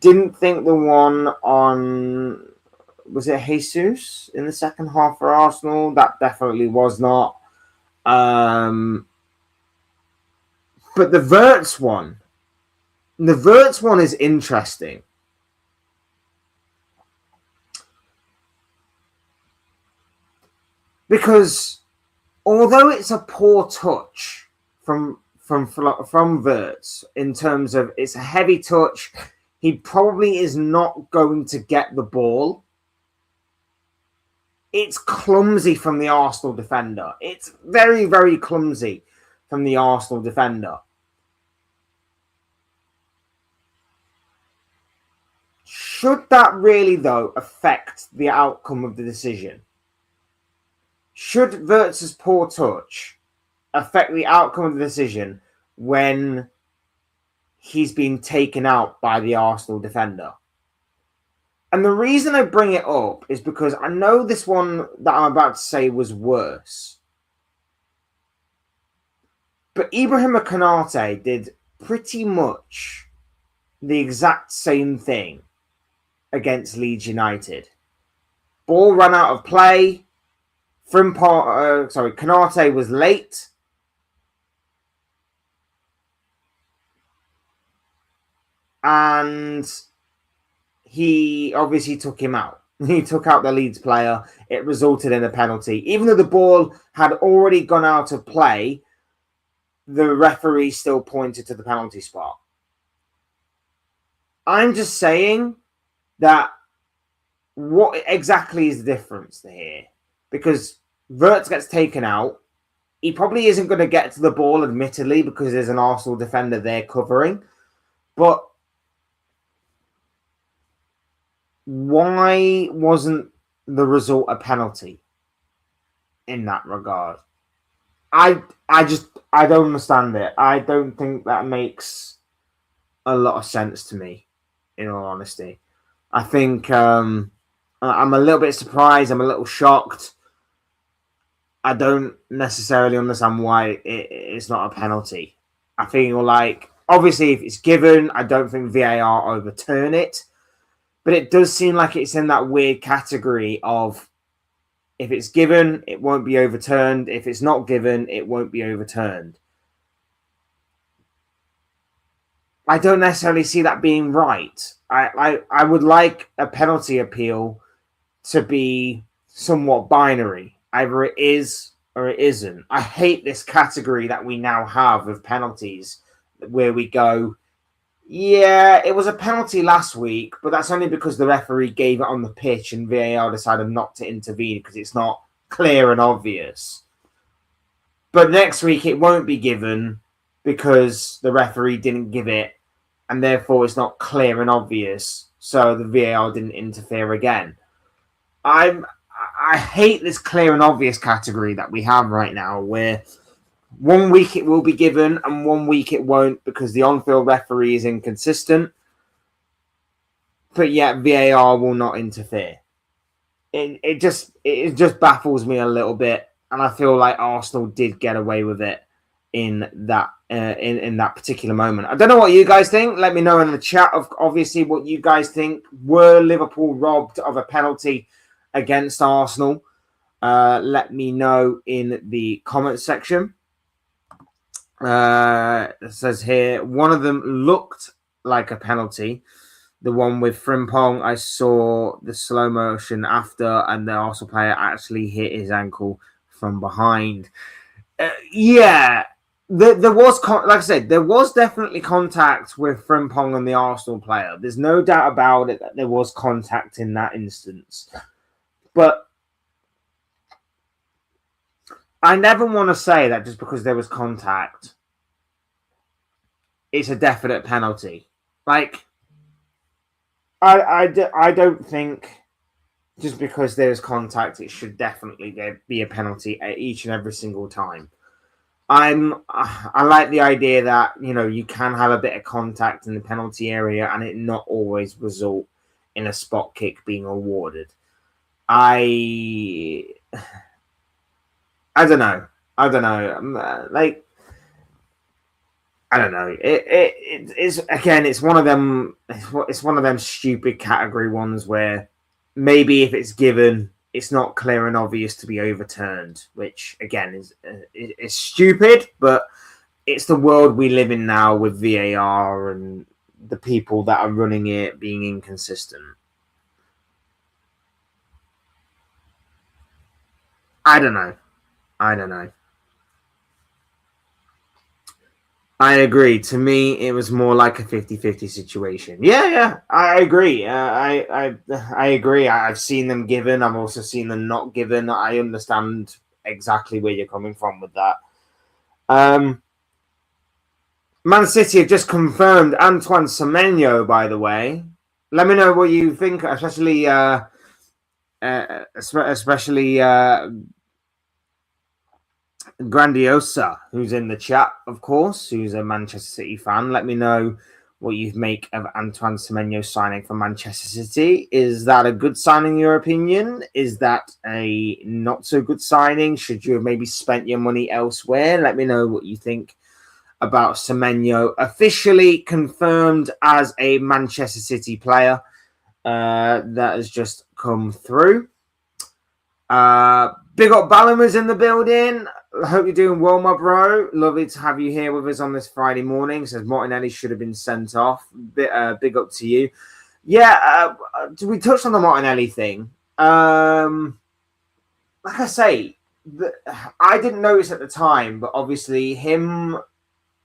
Didn't think the one on, was it Jesus in the second half for Arsenal? That definitely was not. But the Wirtz one is interesting. Because although it's a poor touch from Wirtz in terms of it's a heavy touch, he probably is not going to get the ball. It's clumsy from the Arsenal defender. It's very, very clumsy from the Arsenal defender. Should that really, though, affect the outcome of the decision? Should Wirtz's poor touch affect the outcome of the decision when he's been taken out by the Arsenal defender? And the reason I bring it up is because I know this one that I'm about to say was worse. But Ibrahim Konate did pretty much the exact same thing against Leeds United. Ball ran out of play. Konate was late. And he obviously took him out. He took out the Leeds player. It resulted in a penalty. Even though the ball had already gone out of play, the referee still pointed to the penalty spot. I'm just saying that what exactly is the difference here? Because Wirtz gets taken out. He probably isn't going to get to the ball, admittedly, because there's an Arsenal defender there covering. But why wasn't the result a penalty in that regard? I don't understand it. I don't think that makes a lot of sense to me, in all honesty. I think I'm a little bit surprised. I'm a little shocked. I don't necessarily understand why it's not a penalty. I feel like, obviously, if it's given, I don't think VAR overturn it. But it does seem like it's in that weird category of if it's given, it won't be overturned. If it's not given, it won't be overturned. I don't necessarily see that being right. I would like a penalty appeal to be somewhat binary. Either it is or it isn't. I hate this category that we now have of penalties where we go, yeah, it was a penalty last week, but that's only because the referee gave it on the pitch and VAR decided not to intervene because it's not clear and obvious. But next week it won't be given because the referee didn't give it and therefore it's not clear and obvious, so the VAR didn't interfere again. I hate this clear and obvious category that we have right now where 1 week it will be given and 1 week it won't because the on-field referee is inconsistent. But yet VAR will not interfere. It just baffles me a little bit. and I feel like Arsenal did get away with it in that in that particular moment. I don't know what you guys think. Let me know in the chat of obviously what you guys think. Were Liverpool robbed of a penalty against Arsenal? Let me know in the comment section. It says here, one of them looked like a penalty. The one with Frimpong, I saw the slow motion after, and the Arsenal player actually hit his ankle from behind. Yeah, there was, like I said, there was definitely contact with Frimpong and the Arsenal player. There's no doubt about it that there was contact in that instance. But I never want to say that just because there was contact, it's a definite penalty. Like, I don't think just because there's contact, it should definitely be a penalty at each and every single time. I like the idea that, you know, you can have a bit of contact in the penalty area and it not always result in a spot kick being awarded. I don't know. Like, I don't know. It's again, it's one of them. It's one of them stupid category ones where maybe if it's given, it's not clear and obvious to be overturned, which again is stupid. But it's the world we live in now with VAR and the people that are running it being inconsistent. I don't know. I agree. To me, it was more like a 50-50 situation. Yeah, I agree. I agree. I've seen them given. I've also seen them not given. I understand exactly where you're coming from with that. Man City have just confirmed Antoine Semenyo, by the way. Let me know what you think, especially Grandiosa, who's in the chat, of course, who's a Manchester City fan. Let me know what you make of Antoine Semenyo signing for Manchester City. Is that a good signing, in your opinion? Is that a not so good signing? Should you have maybe spent your money elsewhere? Let me know what you think about Semenyo, officially confirmed as a Manchester City player. That has just come through. Big up Ballumers in the building. I hope you're doing well, my bro. Lovely to have you here with us on this Friday morning. Says Martinelli should have been sent off. Big up to you. Yeah, we touched on the Martinelli thing. Like I say, I didn't notice at the time, but obviously him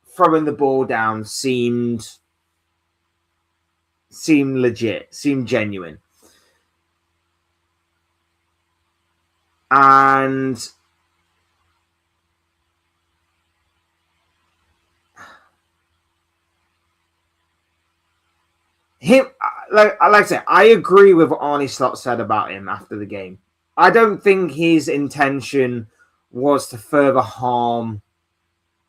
throwing the ball down seemed legit, seemed genuine. And him, like I said, I agree with what Arnie Slot said about him after the game. I don't think his intention was to further harm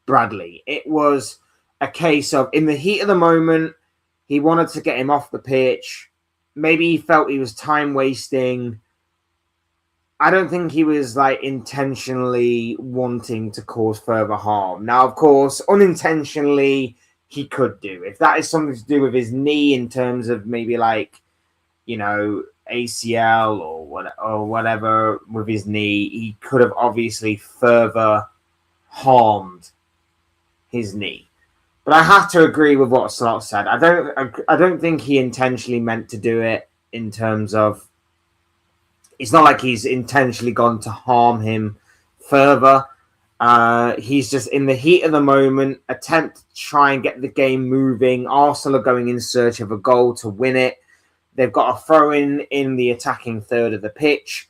Bradley. It was a case of, in the heat of the moment, he wanted to get him off the pitch. Maybe he felt he was time wasting. I don't think he was like intentionally wanting to cause further harm. Now, of course, unintentionally, he could do. If that is something to do with his knee in terms of maybe like, you know, ACL or whatever with his knee, he could have obviously further harmed his knee. But I have to agree with what Slot said. I don't think he intentionally meant to do it in terms of, it's not like he's intentionally gone to harm him further. He's just in the heat of the moment, attempt to try and get the game moving. Arsenal are going in search of a goal to win it. They've got a throw in the attacking third of the pitch.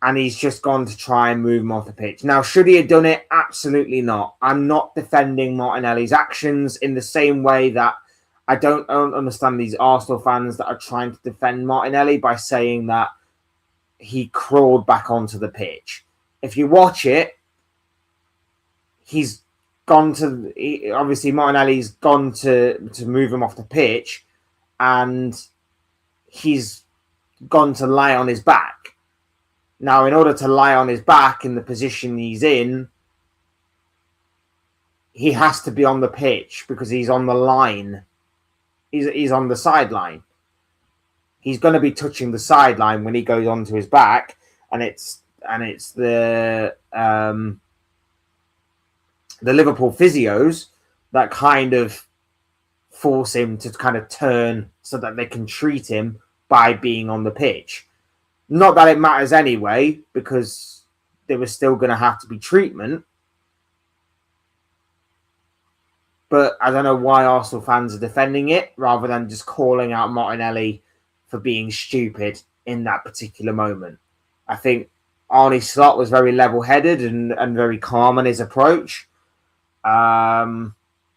And he's just gone to try and move him off the pitch. Now, should he have done it? Absolutely not. I'm not defending Martinelli's actions in the same way that I don't understand these Arsenal fans that are trying to defend Martinelli by saying that he crawled back onto the pitch. If you watch it, he's gone to... Obviously, Martinelli's gone to move him off the pitch, and he's gone to lie on his back. Now, in order to lie on his back in the position he's in, he has to be on the pitch because he's on the line. He's on the sideline. He's going to be touching the sideline when he goes onto his back, and it's the Liverpool physios that kind of force him to kind of turn so that they can treat him by being on the pitch. Not that it matters anyway, because there was still going to have to be treatment. But I don't know why Arsenal fans are defending it rather than just calling out Martinelli for being stupid in that particular moment. I think Arne Slot was very level-headed and very calm in his approach. And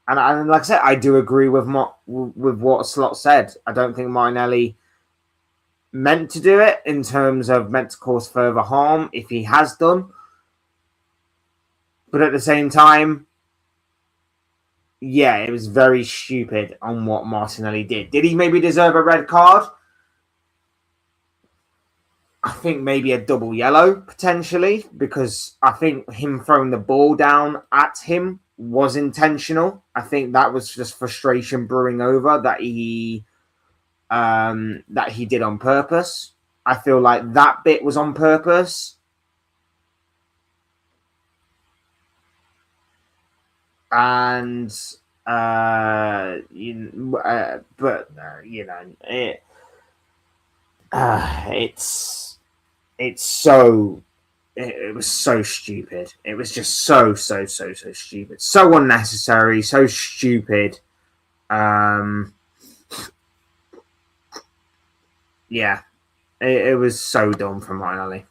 like I said, I do agree with what Slot said. I don't think Martinelli meant to do it in terms of meant to cause further harm if he has done. But at the same time, yeah, it was very stupid on what Martinelli did. Did he maybe deserve a red card? I think maybe a double yellow, potentially, because I think him throwing the ball down at him was intentional. I think that was just frustration brewing over that he did on purpose. I feel like that bit was on purpose. And it was so stupid. It was just so stupid, so unnecessary, so stupid. Yeah, it was so dumb from Martinelli.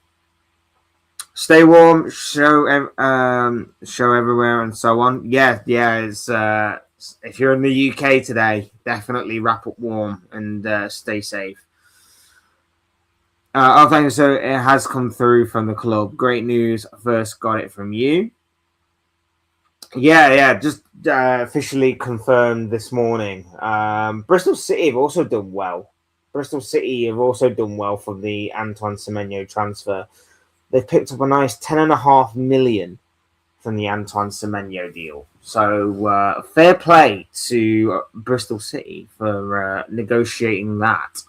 Stay warm, show everywhere, and so on. Yeah. It's if you're in the UK today, definitely wrap up warm and stay safe. Thank you. So it has come through from the club. Great news. First got it from you. Yeah. Just officially confirmed this morning. Bristol City have also done well. Bristol City have also done well from the Antoine Semenyo transfer. They've picked up a nice $10.5 million from the Antoine Semenyo deal. So fair play to Bristol City for negotiating that.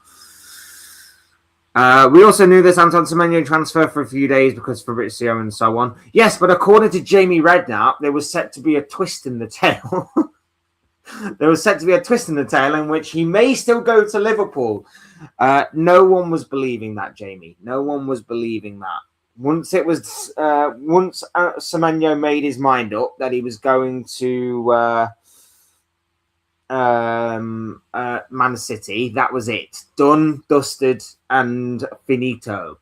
We also knew this Antoine Semenyo transfer for a few days because Fabrizio and so on. Yes, but according to Jamie Redknapp, there was set to be a twist in the tail. There was set to be a twist in the tail in which he may still go to Liverpool. No one was believing that, Jamie. No one was believing that. Once Semenyo made his mind up that he was going to Man City, that was it. Done, dusted, and finito.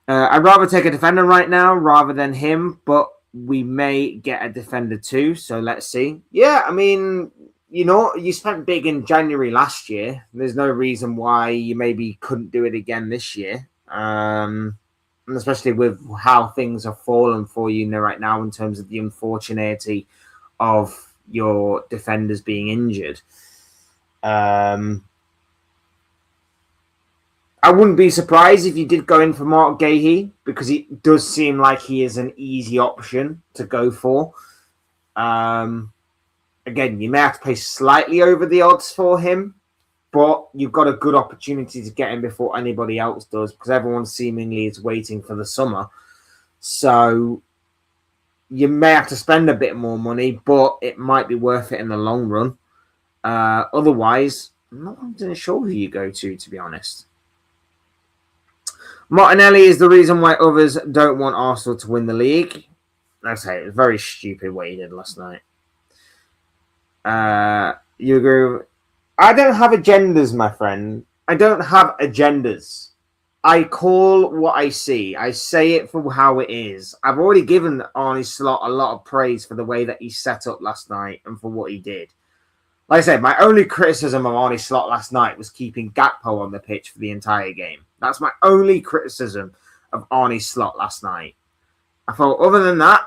I'd rather take a defender right now rather than him, but we may get a defender too, so let's see. Yeah, I mean, you spent big in January last year. There's no reason why you maybe couldn't do it again this year. And especially with how things have fallen for you right now in terms of the unfortunatity of your defenders being injured. I wouldn't be surprised if you did go in for Mark Gahey because it does seem like he is an easy option to go for. Again, you may have to pay slightly over the odds for him, but you've got a good opportunity to get him before anybody else does because everyone seemingly is waiting for the summer. So you may have to spend a bit more money, but it might be worth it in the long run. Otherwise, I'm not even sure who you go to be honest. Martinelli is the reason why others don't want Arsenal to win the league. Okay, it was very stupid what he did last night. You agree? I don't have agendas, my friend. I don't have agendas. I call what I see. I say it for how it is. I've already given Arne Slot a lot of praise for the way that he set up last night and for what he did. Like I said, my only criticism of Arne Slot last night was keeping Gakpo on the pitch for the entire game. That's my only criticism of Arne Slot last night. I thought, other than that,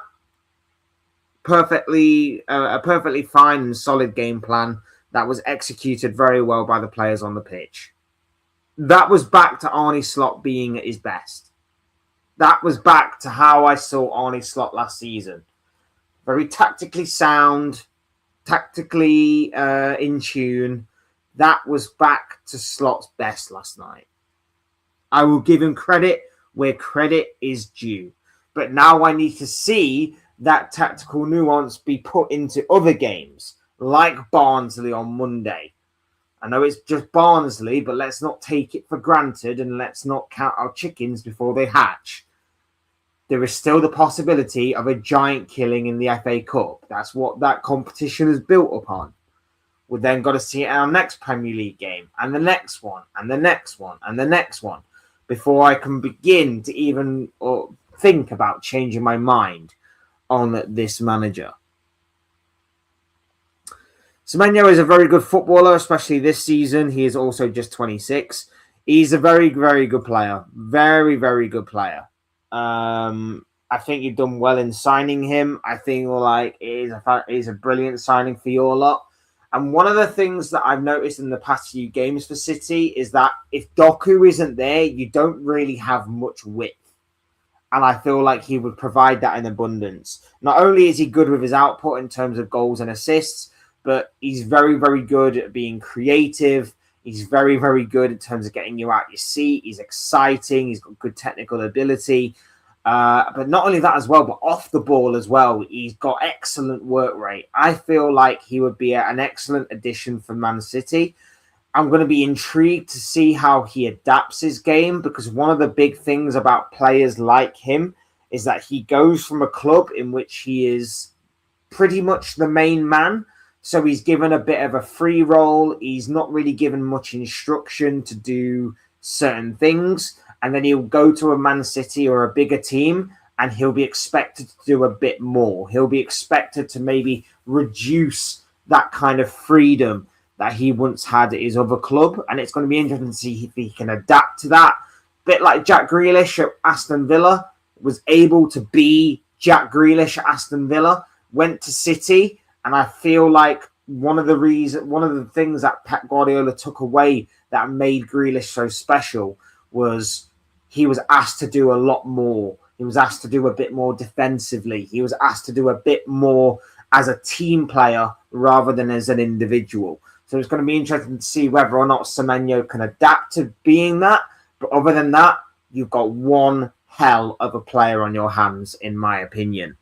a perfectly fine and solid game plan that was executed very well by the players on the pitch. that was back to Arne Slot being at his best. That was back to how I saw Arne Slot last season. Very tactically sound, tactically in tune. That was back to Slot's best last night. I will give him credit where credit is due. But now I need to see that tactical nuance be put into other games, like Barnsley on Monday. I know it's just Barnsley, but let's not take it for granted and let's not count our chickens before they hatch. There is still the possibility of a giant killing in the FA Cup. That's what that competition is built upon. We've then got to see it in our next Premier League game, and the next one, and the next one, and the next one, before I can begin to even think about changing my mind on this manager. Semenyo is a very good footballer, especially this season. He is also just 26. He's a very, very good player. Very, very good player. I think you've done well in signing him. I think like it is a brilliant signing for your lot. And one of the things that I've noticed in the past few games for City is that if Doku isn't there, you don't really have much width. And I feel like he would provide that in abundance. Not only is he good with his output in terms of goals and assists, but he's very, very good at being creative. He's very, very good in terms of getting you out your seat. He's exciting. He's got good technical ability. But not only that as well, but off the ball as well. He's got excellent work rate. I feel like he would be an excellent addition for Man City. I'm going to be intrigued to see how he adapts his game, because one of the big things about players like him is that he goes from a club in which he is pretty much the main man. So he's given a bit of a free role. He's not really given much instruction to do certain things. And then he'll go to a Man City or a bigger team and he'll be expected to do a bit more. He'll be expected to maybe reduce that kind of freedom that he once had at his other club. And it's going to be interesting to see if he can adapt to that. A bit like Jack Grealish at Aston Villa was able to be Jack Grealish at Aston Villa, went to City. And I feel like one of the things that Pep Guardiola took away that made Grealish so special was he was asked to do a lot more. He was asked to do a bit more defensively. He was asked to do a bit more as a team player rather than as an individual. So it's going to be interesting to see whether or not Semenyo can adapt to being that. But other than that, you've got one hell of a player on your hands, in my opinion.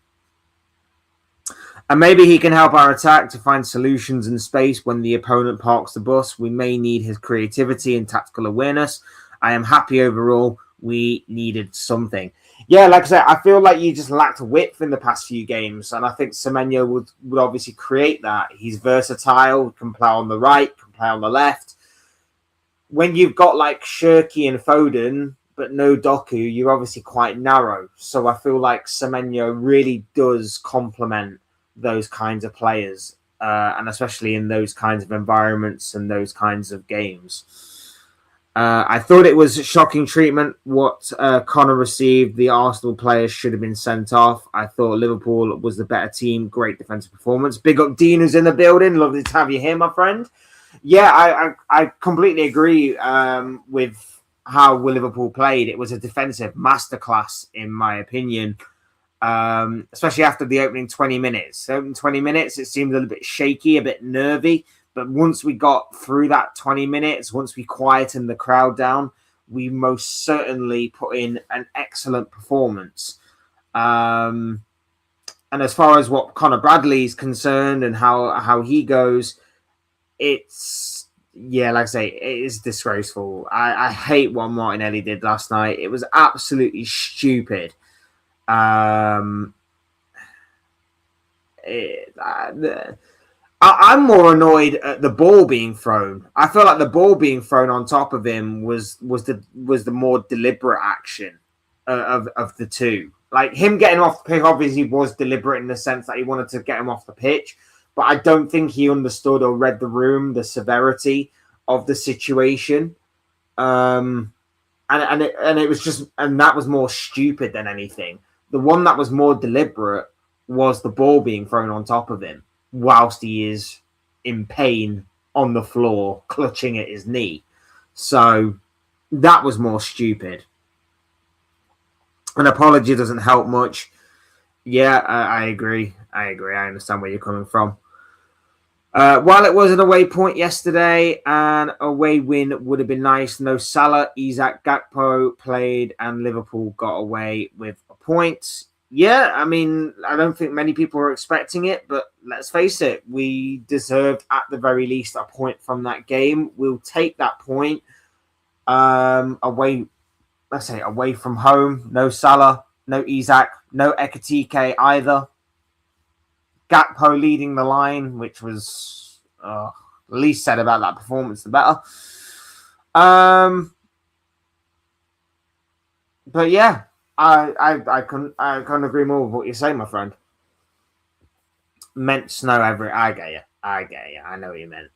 And maybe he can help our attack to find solutions in space when the opponent parks the bus. We may need his creativity and tactical awareness. I am happy overall. We needed something. Yeah, like I said, I feel like you just lacked width in the past few games. And I think Semenyo would obviously create that. He's versatile, can play on the right, can play on the left. When you've got like Shirky and Foden, but no Doku, you're obviously quite narrow. So I feel like Semenyo really does complement those kinds of players, and especially in those kinds of environments and those kinds of games. I thought it was shocking treatment what Connor received. The Arsenal players should have been sent off. I thought Liverpool was the better team. Great defensive performance. Big up Dean, who's in the building. Lovely to have you here, my friend. Yeah, I completely agree with how Liverpool played. It was a defensive masterclass, in my opinion. Especially after the opening 20 minutes. Opening 20 minutes, it seemed a little bit shaky, a bit nervy. But once we got through that 20 minutes, once we quietened the crowd down, we most certainly put in an excellent performance. And as far as what Conor Bradley is concerned and how he goes, it's, yeah, like I say, it is disgraceful. I hate what Martinelli did last night. It was absolutely stupid. I'm more annoyed at the ball being thrown. I feel like the ball being thrown on top of him was the more deliberate action of the two. Like him getting off the pitch obviously was deliberate in the sense that he wanted to get him off the pitch, but I don't think he understood or read the room, the severity of the situation. And it was just, and that was more stupid than anything. The one that was more deliberate was the ball being thrown on top of him whilst he is in pain on the floor, clutching at his knee. So, That was more stupid. An apology doesn't help much. Yeah, I agree. I understand where you're coming from. While it was an away point yesterday, an away win would have been nice. No Salah, Isaac, Gakpo played, and Liverpool got away with a point. Yeah, I mean, I don't think many people were expecting it, but let's face it, we deserved at the very least a point from that game. We'll take that point. Away, let's say away from home. No Salah, no Isaac, no Ekatike either. Gakpo leading the line, which was the least said about that performance, the better. But yeah, I couldn't agree more with what you're saying, my friend. Meant snow every. I get you. I know what you meant.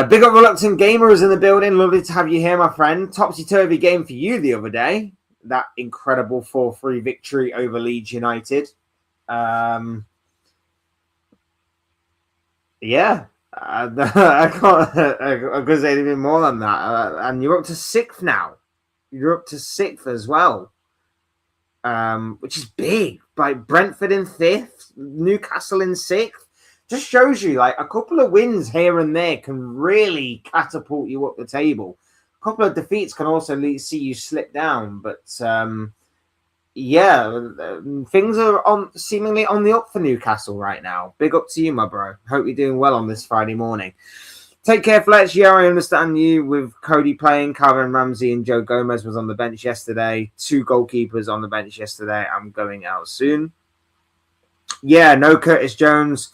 Big up Reluctant Gamer is in the building. Lovely to have you here, my friend. Topsy-turvy game for you the other day. That incredible 4-3 victory over Leeds United. Yeah, I can't say anything more than that. And you're up to 6th now. You're up to 6th as well, which is big. Like Brentford in 5th, Newcastle in 6th. Just shows you like a couple of wins here and there can really catapult you up the table. A couple of defeats can also see you slip down, but yeah, things are seemingly on the up for Newcastle right now. Big up to you, my bro. Hope you're doing well on this Friday morning. Take care, Fletch. Yeah, I understand you with Cody playing. Calvin Ramsey and Joe Gomez was on the bench yesterday. 2 goalkeepers on the bench yesterday. I'm going out soon. Yeah, no Curtis Jones.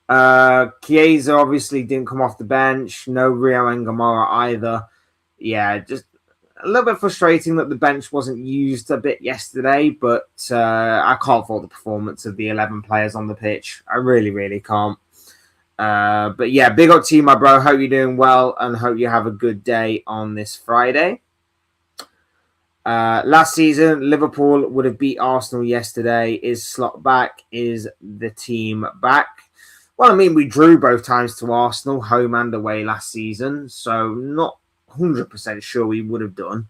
Chiesa obviously didn't come off the bench. No Rio Engamara either. Yeah, just a little bit frustrating that the bench wasn't used a bit yesterday, but I can't fault the performance of the 11 players on the pitch. I really, really can't. But yeah, big up to you, my bro. Hope you're doing well and hope you have a good day on this Friday. Last season, Liverpool would have beat Arsenal yesterday. Is Slot back? Is the team back? Well, I mean, we drew both times to Arsenal, home and away last season, so not 100% sure we would have done.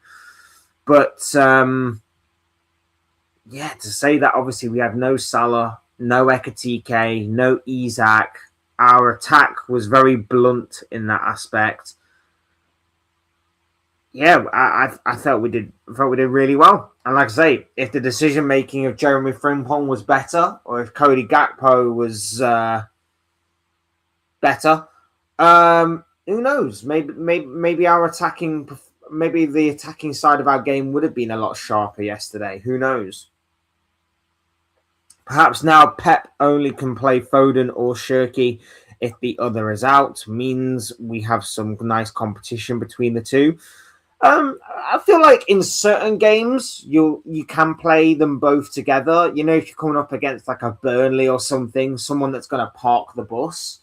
But, yeah, to say that obviously we had no Salah, no Ekatike, no Isaac. Our attack was very blunt in that aspect. Yeah, I felt we did really well. And like I say, if the decision making of Jeremy Frimpong was better, or if Cody Gakpo was better, who knows? Maybe our attacking, maybe the attacking side of our game would have been a lot sharper yesterday. Who knows? Perhaps now Pep only can play Foden or Shirky if the other is out. Means we have some nice competition between the two. I feel like in certain games you can play them both together. You know, if you're coming up against like a Burnley or something, someone that's going to park the bus,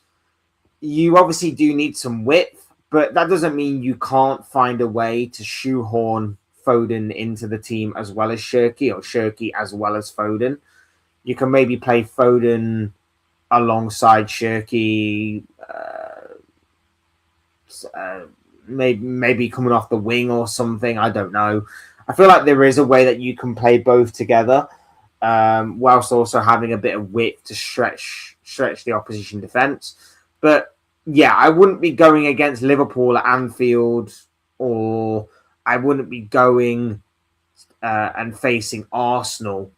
you obviously do need some width, but that doesn't mean you can't find a way to shoehorn Foden into the team as well as Shirky, or Shirky as well as Foden. You can maybe play Foden alongside Shirky, maybe coming off the wing or something. I don't know. I feel like there is a way that you can play both together, whilst also having a bit of width to stretch the opposition defense. But yeah, I wouldn't be going against Liverpool at Anfield, or I wouldn't be going and facing Arsenal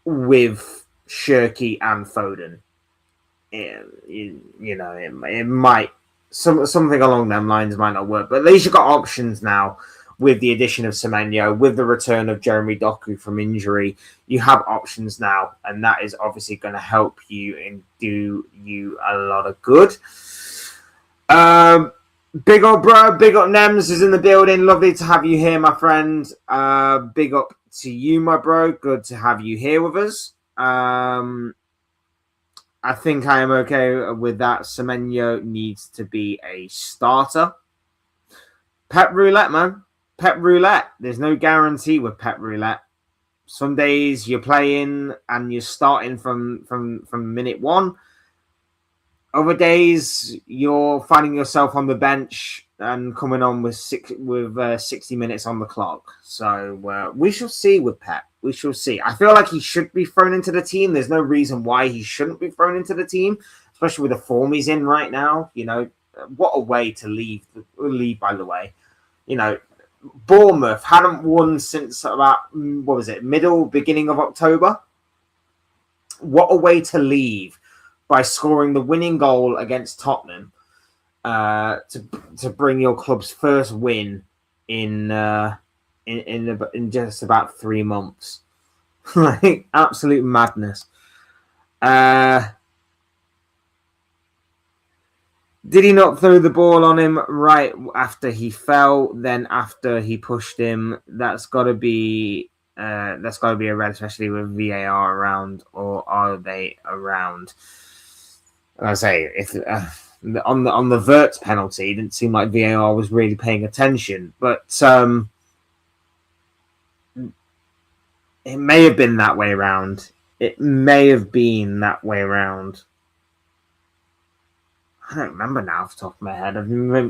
with Shirky and Foden. It might. Something along them lines might not work, but at least you've got options now with the addition of Semenyo, with the return of Jeremy Doku from injury. You have options now, and that is obviously going to help you and do you a lot of good. Big up, bro. Big up, Nems is in the building. Lovely to have you here, my friend. Big up to you, my bro. Good to have you here with us. I think I am okay with that. Semenyo needs to be a starter. Pep roulette, man. Pep roulette. There's no guarantee with Pep roulette. Some days you're playing and you're starting from minute 1. Other days, you're finding yourself on the bench and coming on with 60 minutes on the clock. So we shall see with Pep. We shall see. I feel like he should be thrown into the team. There's no reason why he shouldn't be thrown into the team, especially with the form he's in right now. What a way to leave, by the way. Bournemouth hadn't won since about, beginning of October? What a way to leave by scoring the winning goal against Tottenham to bring your club's first win in just about 3 months. Like, absolute madness. Did he not throw the ball on him right after he fell? Then after he pushed him, that's got to be a red, especially with VAR around, or are they around? I say if on the Wirtz penalty, it didn't seem like VAR was really paying attention, but it may have been that way around. It may have been that way around. I don't remember now off the top of my head.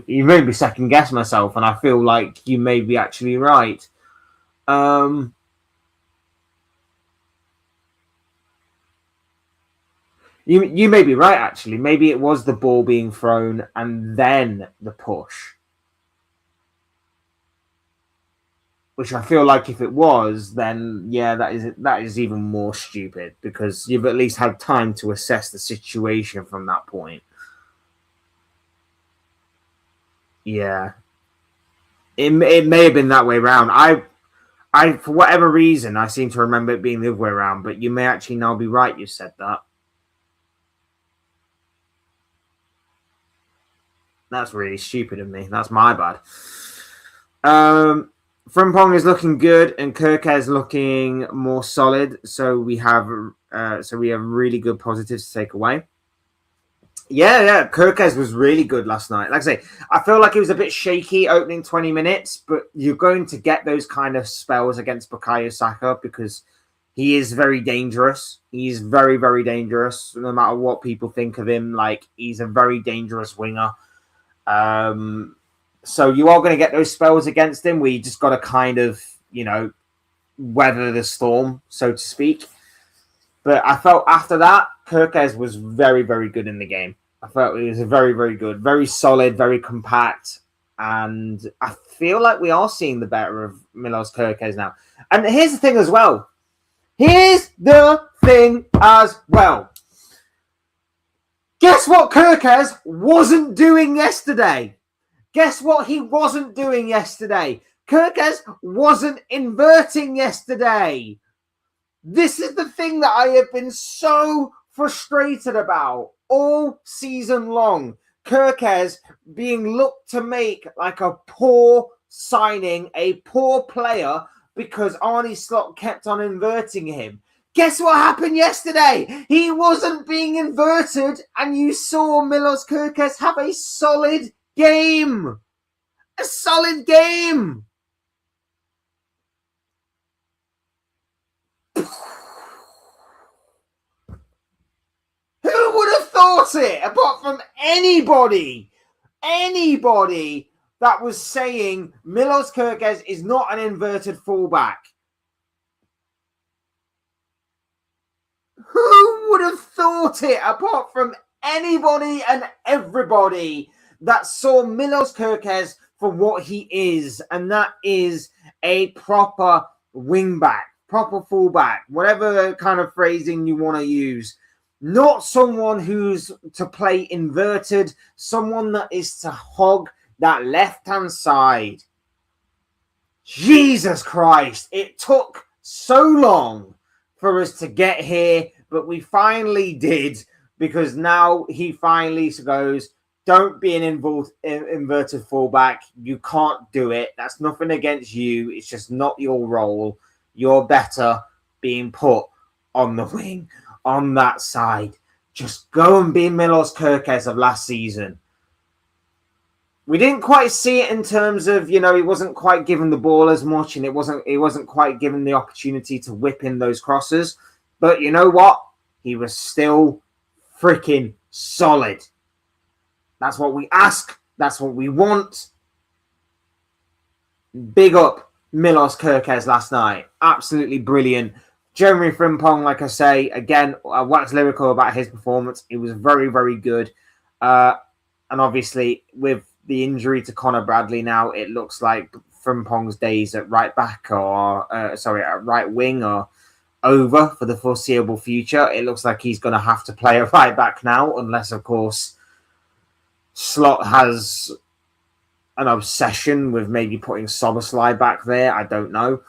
You made me second guess myself, and I feel like you may be actually right. You may be right, actually. Maybe it was the ball being thrown and then the push. Which I feel like if it was, then yeah, that is even more stupid, because you've at least had time to assess the situation from that point. Yeah. It may have been that way around. I for whatever reason, I seem to remember it being the other way around, but you may actually now be right you said that. That's really stupid of me. That's my bad. Frimpong is looking good and Kirkez looking more solid. So we have really good positives to take away. Yeah. Kirkez was really good last night. Like I say, I feel like it was a bit shaky opening 20 minutes, but you're going to get those kind of spells against Bukayo Saka because he is very dangerous. He's very, very dangerous. No matter what people think of him, like, he's a very dangerous winger. So you are going to get those spells against him where you just got to kind of, weather the storm, so to speak. But I felt after that, Kirkez was very, very good in the game. I felt he was very, very good, very solid, very compact. And I feel like we are seeing the better of Milos Kirkez now. And here's the thing as well. Guess what Kirkez wasn't doing yesterday? Guess what he wasn't doing yesterday? Kirkez wasn't inverting yesterday. This is the thing that I have been so frustrated about all season long. Kirkez being looked to make like a poor signing, a poor player, because Arne Slot kept on inverting him. Guess what happened yesterday? He wasn't being inverted, and you saw Milos Kirkez have a solid game. A solid game. Who would have thought it, apart from anybody that was saying Milos Kirkez is not an inverted fullback? Who would have thought it, apart from anybody and everybody that saw Milos Kirkez for what he is, and that is a proper wingback, proper fullback, whatever kind of phrasing you want to use. Not someone who's to play inverted, someone that is to hog that left-hand side. Jesus Christ, it took so long for us to get here, but we finally did, because now he finally goes, don't be an inverted fullback. You can't do it. That's nothing against you. It's just not your role. You're better being put on the wing, on that side. Just go and be Milos Kirkez of last season. We didn't quite see it in terms of, he wasn't quite given the ball as much, and he wasn't quite given the opportunity to whip in those crosses. But you know what? He was still freaking solid. That's what we ask. That's what we want. Big up Milos Kerkez last night. Absolutely brilliant. Jeremy Frimpong, like I say, again, I waxed lyrical about his performance. It was very, very good. And obviously, with the injury to Connor Bradley now, it looks like Frimpong's days at right back at right wing are over for the foreseeable future. It looks like he's going to have to play a right back now, unless, of course, Slot has an obsession with maybe putting Soboslai back there. I don't know.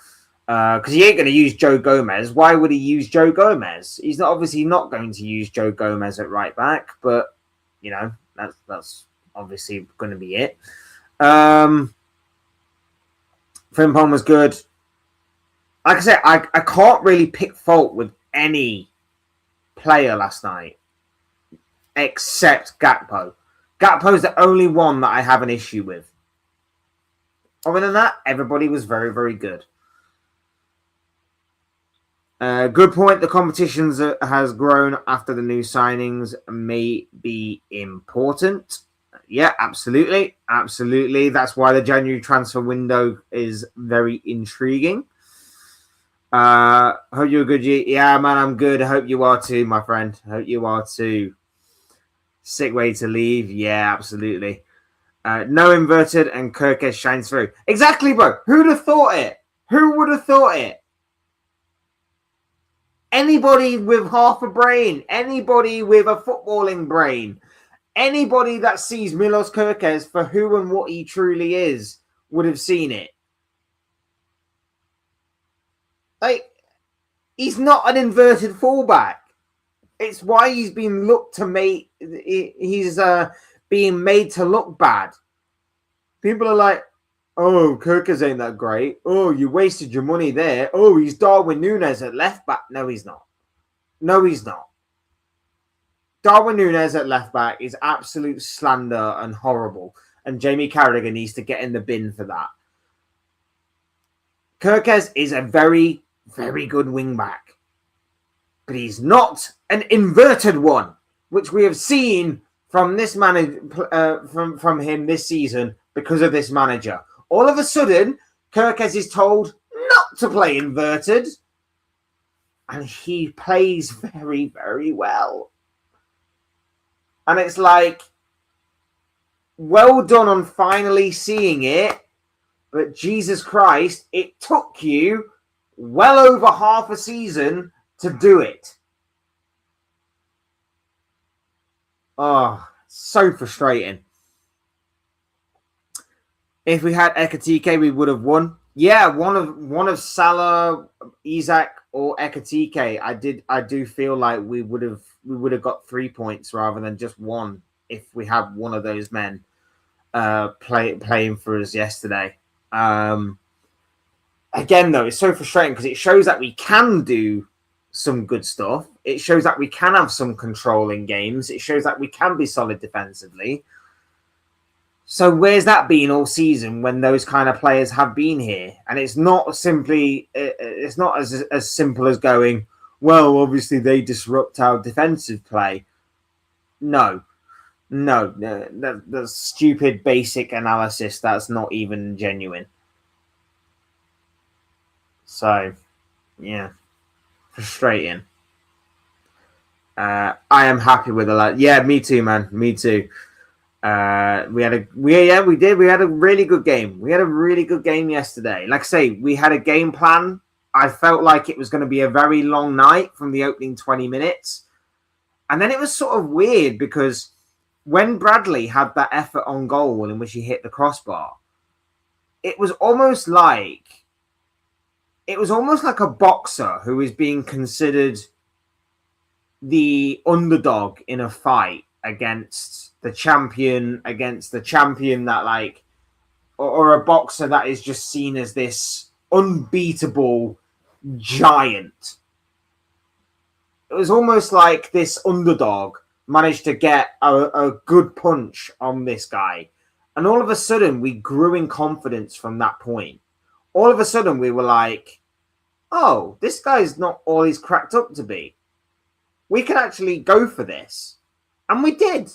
Because he ain't going to use Joe Gomez. Why would he use Joe Gomez? He's obviously not going to use Joe Gomez at right back, but, you know, that's obviously going to be it. Frimpong was good. Like I said, I can't really pick fault with any player last night except Gakpo. Gakpo's the only one that I have an issue with. Other than that, everybody was very, very good. Good point. The competition has grown after the new signings may be important. Yeah, absolutely. Absolutely. That's why the January transfer window is very intriguing. Hope you're good. Yeah, man, I'm good. I hope you are too, my friend. I hope you are too. Sick way to leave. Yeah, absolutely. No inverted and Kirkes shines through. Exactly, bro. Who'd have thought it? Who would have thought it? Anybody with half a brain, anybody with a footballing brain, anybody that sees Milos Kerkez for who and what he truly is would have seen it. Like, he's not an inverted fullback. It's why he's been looked to make. He's being made to look bad. People are like, "Oh, Kerkez ain't that great. Oh, you wasted your money there. Oh, he's Darwin Núñez at left back." No, he's not. No, he's not. Darwin Núñez at left back is absolute slander and horrible. And Jamie Carragher needs to get in the bin for that. Kerkez is a very, very good wing back. But he's not an inverted one, which we have seen from this from him this season because of this manager. All of a sudden, Kerkez is told not to play inverted. And he plays very, very well. And it's like, well done on finally seeing it. But Jesus Christ, it took you well over half a season to do it. Oh, so frustrating. If we had Ekatike, we would have won. Yeah, one of Salah, Isak, or Ekatike. I do feel like we would have got 3 points rather than just one if we had one of those men playing for us yesterday. Again, though, it's so frustrating because it shows that we can do some good stuff. It shows that we can have some control in games. It shows that we can be solid defensively. So where's that been all season when those kind of players have been here? And it's not simply, it's not as simple as going, well, obviously they disrupt our defensive play. No, that's stupid basic analysis. That's not even genuine. So, yeah, frustrating. I am happy with it. Yeah, me too, man. Me too. We had a really good game. We had a really good game yesterday. Like I say, we had a game plan. I felt like it was going to be a very long night from the opening 20 minutes. And then it was sort of weird because when Bradley had that effort on goal in which he hit the crossbar, it was almost like a boxer who is being considered the underdog in a fight against the champion that like, or a boxer that is just seen as this unbeatable giant. It was almost like this underdog managed to get a good punch on this guy. And all of a sudden we grew in confidence from that point. All of a sudden we were like, oh, this guy's not all he's cracked up to be. We can actually go for this. And we did.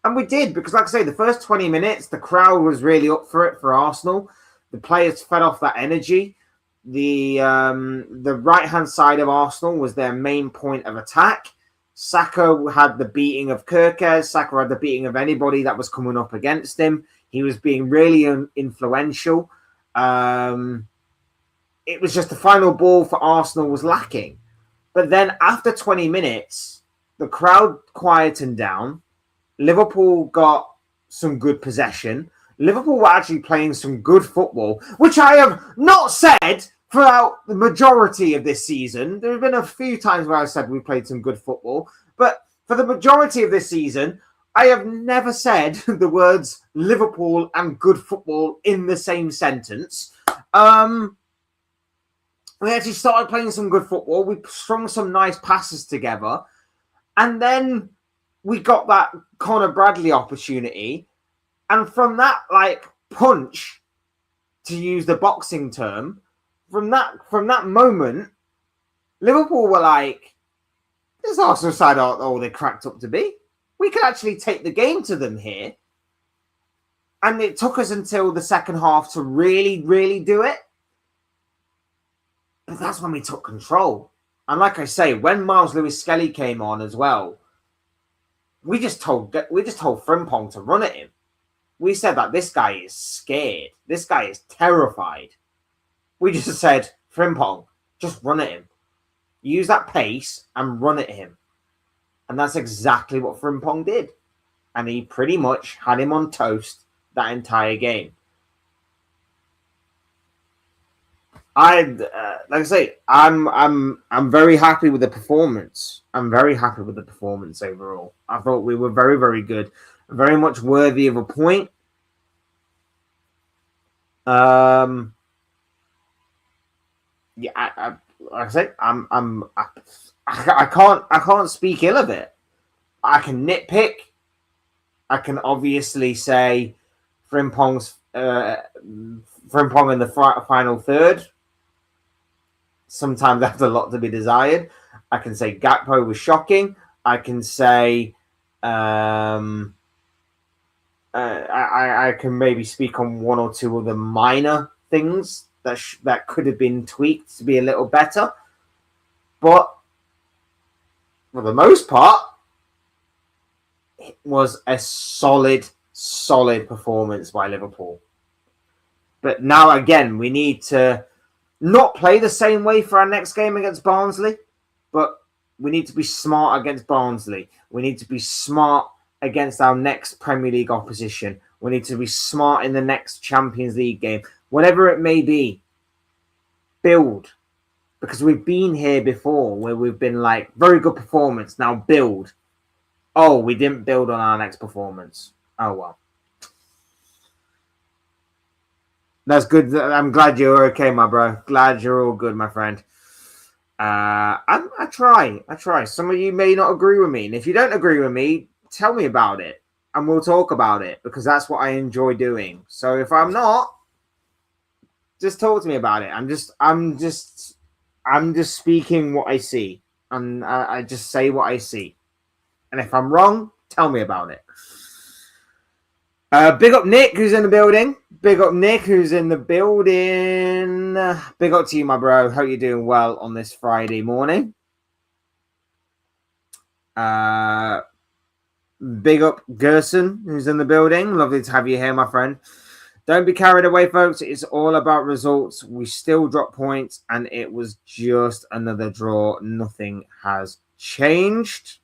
And we did, because like I say, the first 20 minutes, the crowd was really up for it for Arsenal. The players fed off that energy. The right-hand side of Arsenal was their main point of attack. Saka had the beating of Kirkez. Saka had the beating of anybody that was coming up against him. He was being really influential. It was just the final ball for Arsenal was lacking. But then after 20 minutes, the crowd quietened down. Liverpool got some good possession. Liverpool were actually playing some good football, which I have not said throughout the majority of this season. There have been a few times where I said we played some good football, but for the majority of this season, I have never said the words Liverpool and good football in the same sentence. We actually started playing some good football. We strung some nice passes together. And then we got that Conor Bradley opportunity. And from that, punch, to use the boxing term, from that moment, Liverpool were like, this Arsenal side aren't all they cracked up to be. We could actually take the game to them here. And it took us until the second half to really, really do it. But that's when we took control. And like I say, when Miles Lewis-Skelly came on as well, we just told Frimpong to run at him. We said that this guy is scared. This guy is terrified. We just said, Frimpong, just run at him. Use that pace and run at him. And that's exactly what Frimpong did. And he pretty much had him on toast that entire game. Like I say, I'm very happy with the performance. I'm very happy with the performance overall. I thought we were very, very good, very much worthy of a point. Yeah, like I say, I can't speak ill of it. I can nitpick. I can obviously say Frimpong in the final third. Sometimes that's a lot to be desired. I can say Gakpo was shocking. I can say I can maybe speak on one or two of the minor things that could have been tweaked to be a little better. But for the most part, it was a solid performance by Liverpool. But now, again, we need to not play the same way for our next game against Barnsley, but we need to be smart against Barnsley. We need to be smart against our next Premier League opposition. We need to be smart in the next Champions League game. Whatever it may be, build. Because we've been here before where we've been like, very good performance, now build. Oh, we didn't build on our next performance. Oh, well. That's good. I'm glad you're okay, my bro. Glad you're all good, my friend. I try. Some of you may not agree with me. And if you don't agree with me, tell me about it. And we'll talk about it. Because that's what I enjoy doing. So if I'm not, just talk to me about it. I'm just speaking what I see. And I just say what I see. And if I'm wrong, tell me about it. Big up Nick, who's in the building. Big up to you, my bro. Hope you're doing well on this Friday morning. Big up Gerson, who's in the building. Lovely to have you here, my friend. Don't be carried away, folks. It's all about results. We still drop points, and it was just another draw. Nothing has changed.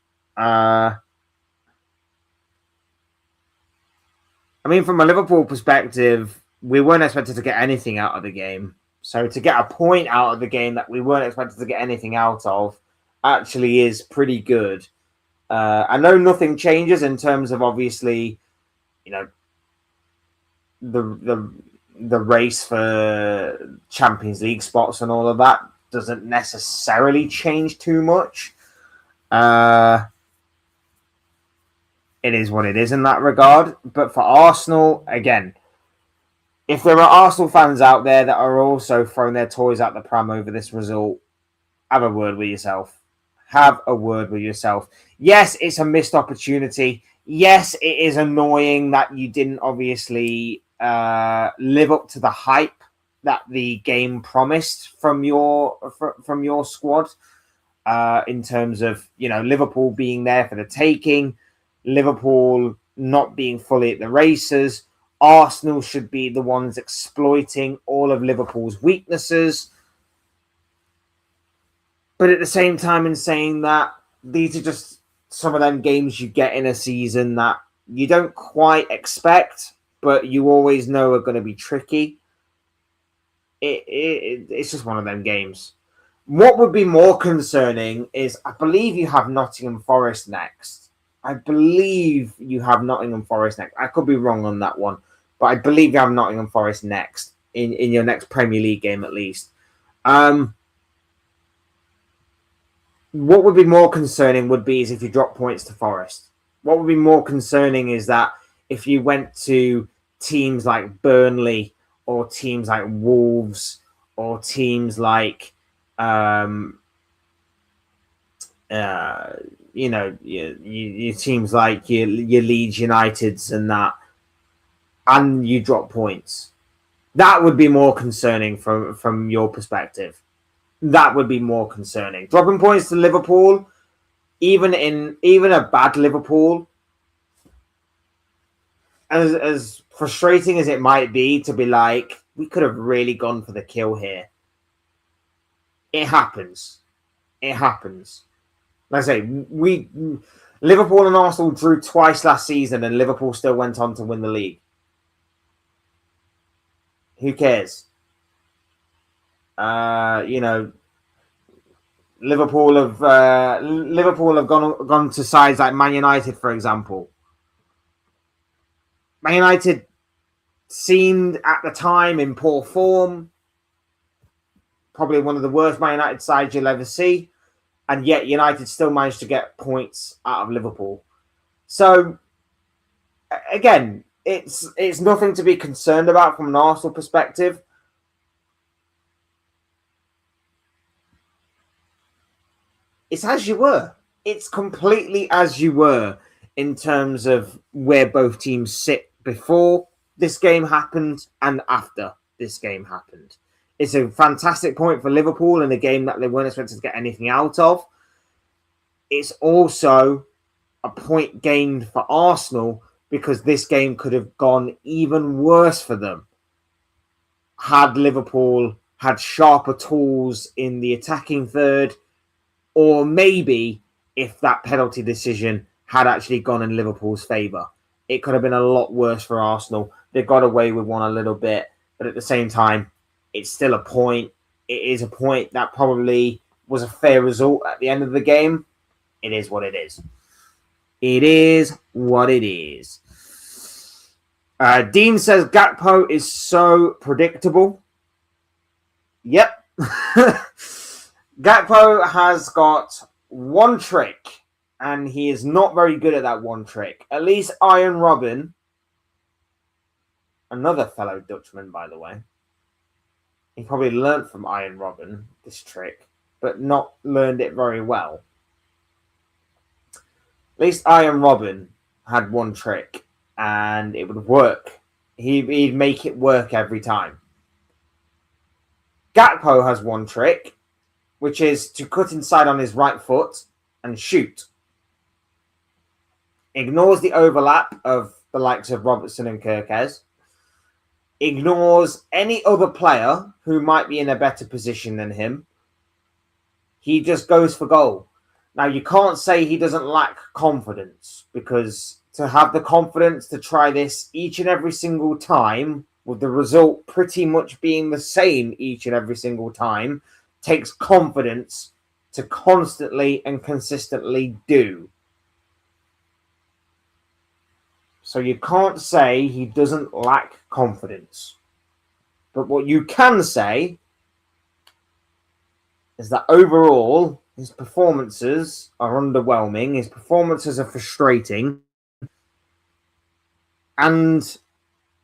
I mean, from a Liverpool perspective, we weren't expected to get anything out of the game. So to get a point out of the game that we weren't expected to get anything out of actually is pretty good. I know nothing changes in terms of, obviously, you know, the race for Champions League spots and all of that doesn't necessarily change too much. It is what it is in that regard. But for Arsenal, again, if there are Arsenal fans out there that are also throwing their toys out the pram over this result, have a word with yourself. Have a word with yourself. Yes, it's a missed opportunity. yes, it is annoying that you didn't obviously live up to the hype that the game promised from your squad. In terms of Liverpool being there for the taking, Liverpool not being fully at the races. Arsenal should be the ones exploiting all of Liverpool's weaknesses. But at the same time, in saying that, these are just some of them games you get in a season that you don't quite expect, but you always know are going to be tricky. It's just one of them games. What would be more concerning is I believe you have Nottingham Forest next. I believe you have Nottingham Forest next. I could be wrong on that one, but I believe you have Nottingham Forest next in your next Premier League game at least. What would be more concerning would be is if you drop points to Forest. What would be more concerning is that if you went to teams like Burnley or teams like Wolves or teams like your teams like your Leeds Uniteds and that, and you drop points. That would be more concerning from your perspective. That would be more concerning. Dropping points to Liverpool, even a bad Liverpool, as frustrating as it might be to be like, we could have really gone for the kill here. It happens. It happens. Like I say, Liverpool and Arsenal drew twice last season, and Liverpool still went on to win the league. Who cares? Liverpool have gone to sides like Man United, for example. Man United seemed at the time in poor form, probably one of the worst Man United sides you'll ever see, and yet United still managed to get points out of Liverpool. So again, it's nothing to be concerned about from an Arsenal perspective. It's as you were. It's completely as you were in terms of where both teams sit before this game happened and after this game happened. It's a fantastic point for Liverpool in a game that they weren't expected to get anything out of. It's also a point gained for Arsenal because this game could have gone even worse for them had Liverpool had sharper tools in the attacking third, or maybe if that penalty decision had actually gone in Liverpool's favour. It could have been a lot worse for Arsenal. They got away with one a little bit, but at the same time, it's still a point. It is a point that probably was a fair result at the end of the game. It is what it is. It is what it is. Dean says Gakpo is so predictable. Yep. Gakpo has got one trick, and he is not very good at that one trick. At least Iron Robin, another fellow Dutchman, by the way, he probably learnt from Iron Robin this trick, but not learned it very well. At least Iron Robin had one trick, and it would work. He'd make it work every time. Gakpo has one trick, which is to cut inside on his right foot and shoot. Ignores the overlap of the likes of Robertson and Kirkes. Ignores any other player who might be in a better position than him. He just goes for goal. Now, you can't say he doesn't lack confidence, because to have the confidence to try this each and every single time, with the result pretty much being the same each and every single time, takes confidence to constantly and consistently do. So you can't say he doesn't lack confidence. But what you can say is that overall, his performances are underwhelming. His performances are frustrating. And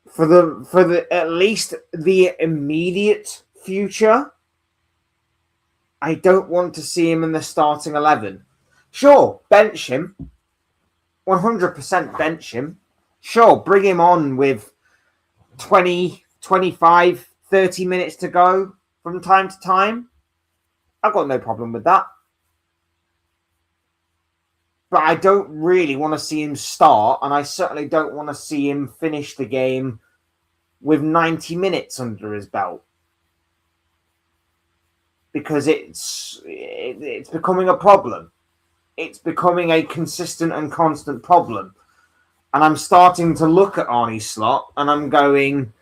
for the at least the immediate future, I don't want to see him in the starting 11. Sure, bench him. 100% bench him. Sure, bring him on with 20, 25, 30 minutes to go from time to time. I've got no problem with that. But I don't really want to see him start, and I certainly don't want to see him finish the game with 90 minutes under his belt. Because it's becoming a problem. It's becoming a consistent and constant problem. And I'm starting to look at Arne Slot and I'm going,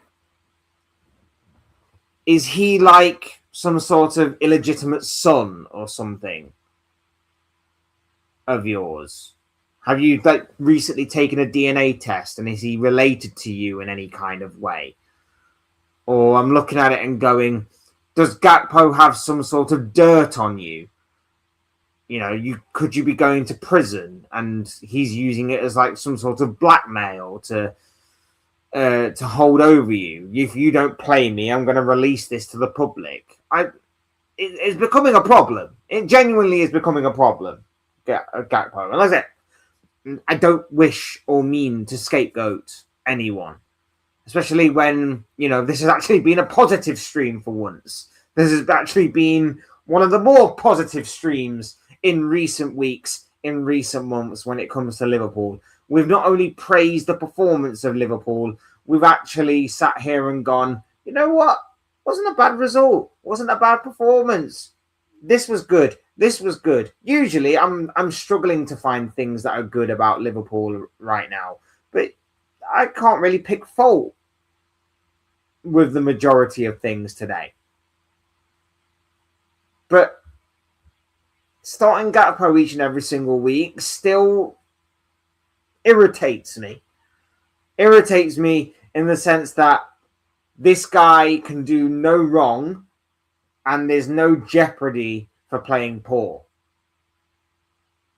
is he like some sort of illegitimate son or something of yours? Have you recently taken a DNA test, and is he related to you in any kind of way? Or I'm looking at it and going, does Gakpo have some sort of dirt on you? You know, could you be going to prison and he's using it as like some sort of blackmail to hold over you? If you don't play me, I'm going to release this to the public. It's becoming a problem. It genuinely is becoming a problem, Gakpo. And like I said, I don't wish or mean to scapegoat anyone, especially when, you know, this has actually been a positive stream for once. This has actually been one of the more positive streams in recent weeks, in recent months when it comes to Liverpool. We've not only praised the performance of Liverpool, we've actually sat here and gone, you know what? Wasn't a bad result. Wasn't a bad performance. This was good. This was good. Usually I'm struggling to find things that are good about Liverpool right now, but I can't really pick fault with the majority of things today. But starting Gakpo each and every single week still irritates me. Irritates me in the sense that this guy can do no wrong and there's no jeopardy for playing poor.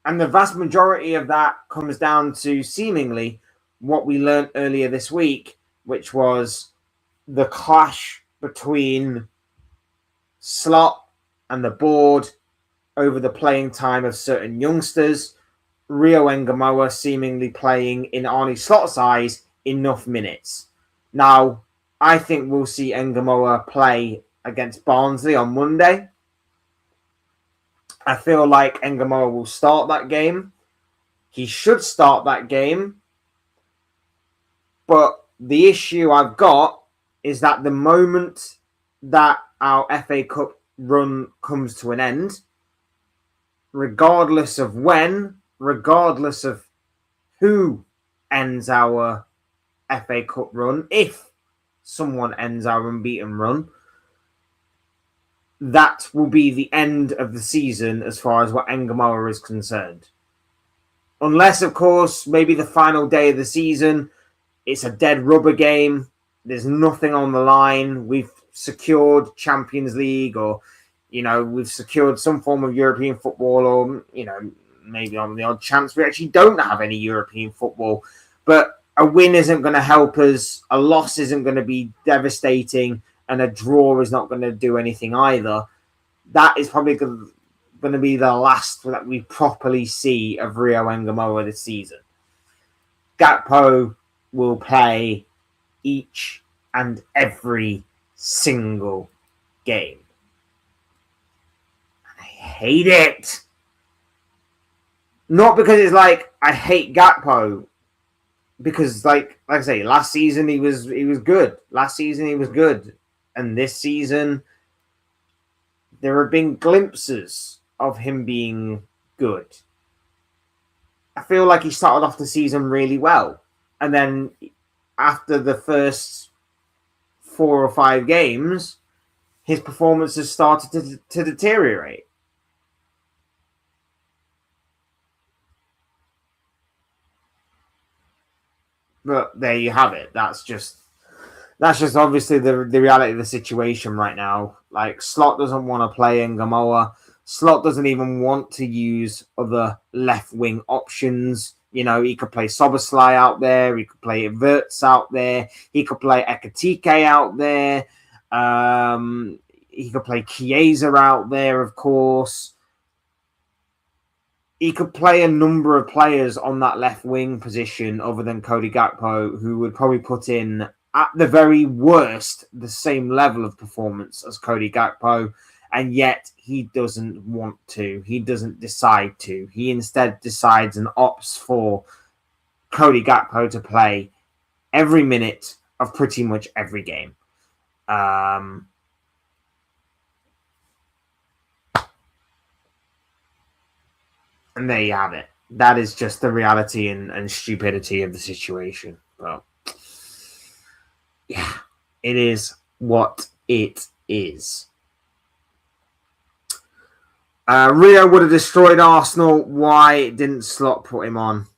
And the vast majority of that comes down to seemingly what we learned earlier this week, which was the clash between Slot and the board over the playing time of certain youngsters. Rio Ngamoa seemingly playing, in Arne Slot's eyes, enough minutes. Now, I think we'll see Ngamoa play against Barnsley on Monday. I feel like Ngamoa will start that game. He should start that game. But the issue I've got is that the moment that our FA Cup run comes to an end, regardless of when, regardless of who ends our FA Cup run, if someone ends our unbeaten run, that will be the end of the season as far as what Ngamoa is concerned. Unless, of course, maybe the final day of the season, it's a dead rubber game. There's nothing on the line. We've secured Champions League, or, you know, we've secured some form of European football, or, you know, maybe on the odd chance we actually don't have any European football. But a win isn't going to help us. A loss isn't going to be devastating, and a draw is not going to do anything either. That is probably going to be the last that we properly see of Rio Ngamoa this season. Gakpo will play each and every single game. And I hate it. Not because it's like I hate Gakpo, because like I say, last season he was good. Last season he was good, and this season there have been glimpses of him being good. I feel like he started off the season really well, and then after the first 4 or 5 games, his performances started to deteriorate. But there you have it. That's just obviously the reality of the situation right now. Like, Slot doesn't want to play Ngamoa. Slot doesn't even want to use other left wing options. You know, he could play Soboslai out there. He could play Everts out there. He could play Ekatike out there. He could play Chiesa out there, of course. he could play a number of players on that left wing position other than Cody Gakpo, who would probably put in, at the very worst, the same level of performance as Cody Gakpo, and yet he doesn't want to. He doesn't decide to. He instead decides and opts for Cody Gakpo to play every minute of pretty much every game. And there you have it. That is just the reality and stupidity of the situation. But yeah, it is what it is. Rio would have destroyed Arsenal. Why didn't Slot put him on?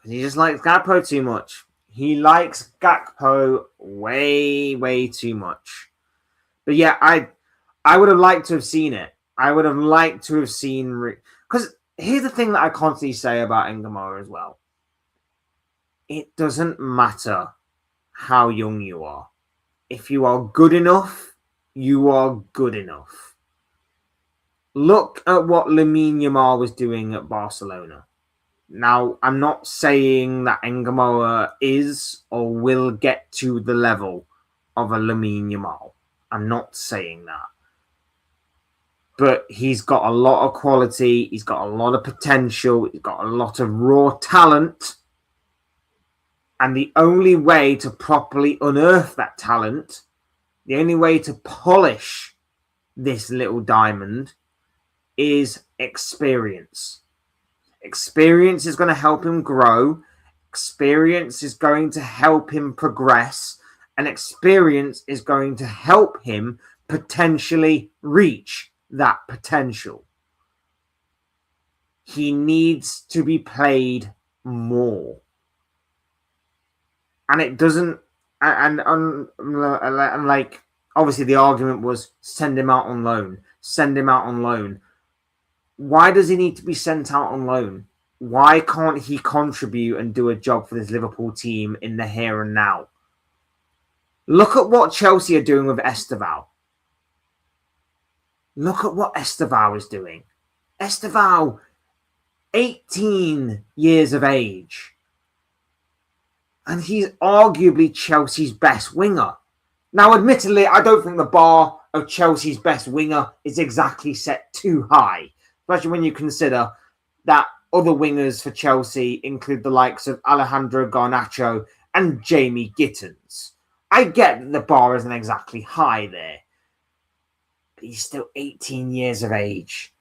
He just likes Gakpo too much. He likes Gakpo way, way too much. But yeah, I would have liked to have seen it. I would have liked to have seen... Because here's the thing that I constantly say about N'Gomora as well. It doesn't matter how young you are. If you are good enough, you are good enough. Look at what Lamine Yamal was doing at Barcelona. Now, I'm not saying that N'Gomora is or will get to the level of a Lamine Yamal. I'm not saying that. But he's got a lot of quality. He's got a lot of potential. He's got a lot of raw talent. And the only way to properly unearth that talent, the only way to polish this little diamond is experience. Experience is going to help him grow. Experience is going to help him progress. And experience is going to help him potentially reach that potential. He needs to be played more. And it doesn't... And like, obviously the argument was send him out on loan. Send him out on loan. Why does he need to be sent out on loan? Why can't he contribute and do a job for this Liverpool team in the here and now? Look at what Chelsea are doing with Esteval. Look at what Esteval is doing. Esteval, 18 years of age. And he's arguably Chelsea's best winger. Now, admittedly, I don't think the bar of Chelsea's best winger is exactly set too high. Especially when you consider that other wingers for Chelsea include the likes of Alejandro Garnacho and Jamie Gittins. I get that the bar isn't exactly high there. But he's still 18 years of age.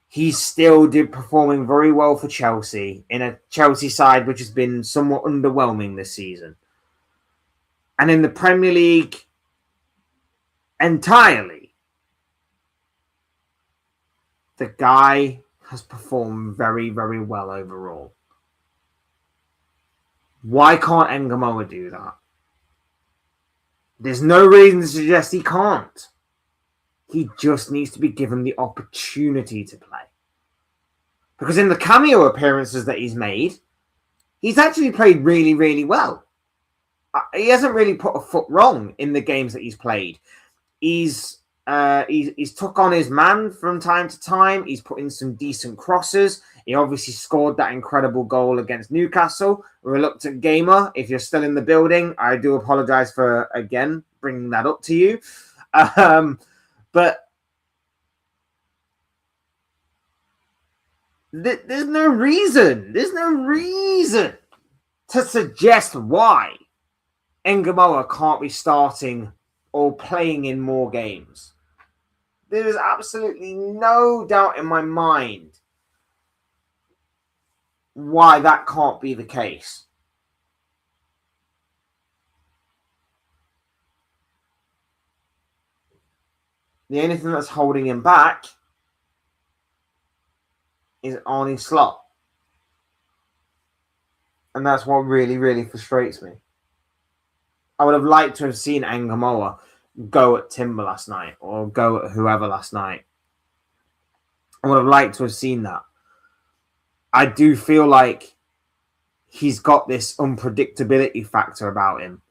He's still performing very well for Chelsea in a Chelsea side which has been somewhat underwhelming this season. And in the Premier League entirely, the guy has performed very, very well overall. Why can't N'Gomora do that? There's no reason to suggest he can't. He just needs to be given the opportunity to play. Because in the cameo appearances that he's made, he's actually played really, really well. He hasn't really put a foot wrong in the games that he's played. He's took on his man from time to time. He's put in some decent crosses. He obviously scored that incredible goal against Newcastle. Reluctant gamer, if you're still in the building, I do apologize for, again, bringing that up to you. But there's no reason to suggest why N'Gomora can't be starting or playing in more games. There is absolutely no doubt in my mind why that can't be the case. The only thing that's holding him back is Arne Slot. And that's what really, really frustrates me. I would have liked to have seen N'Gomora go at Timber last night or go at whoever last night. I would have liked to have seen that. I do feel like he's got this unpredictability factor about him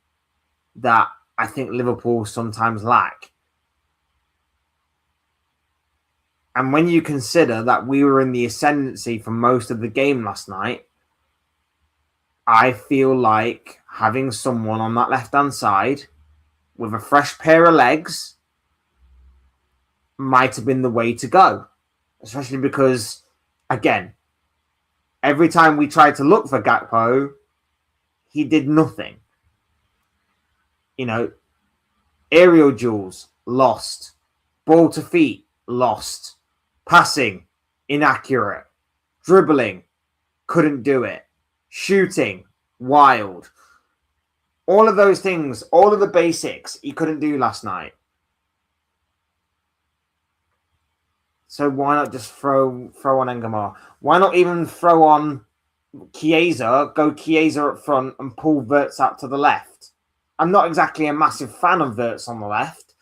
that I think Liverpool sometimes lack. And when you consider that we were in the ascendancy for most of the game last night, I feel like having someone on that left-hand side with a fresh pair of legs might have been the way to go. Especially because, again, every time we tried to look for Gakpo, he did nothing. Aerial duels, lost. Ball to feet, lost. Passing, inaccurate. Dribbling, couldn't do it. Shooting, wild. All of those things, all of the basics, he couldn't do last night. So why not just throw on Engamar? Why not even throw on Chiesa, go Chiesa up front and pull Wirtz out to the left? I'm not exactly a massive fan of Wirtz on the left,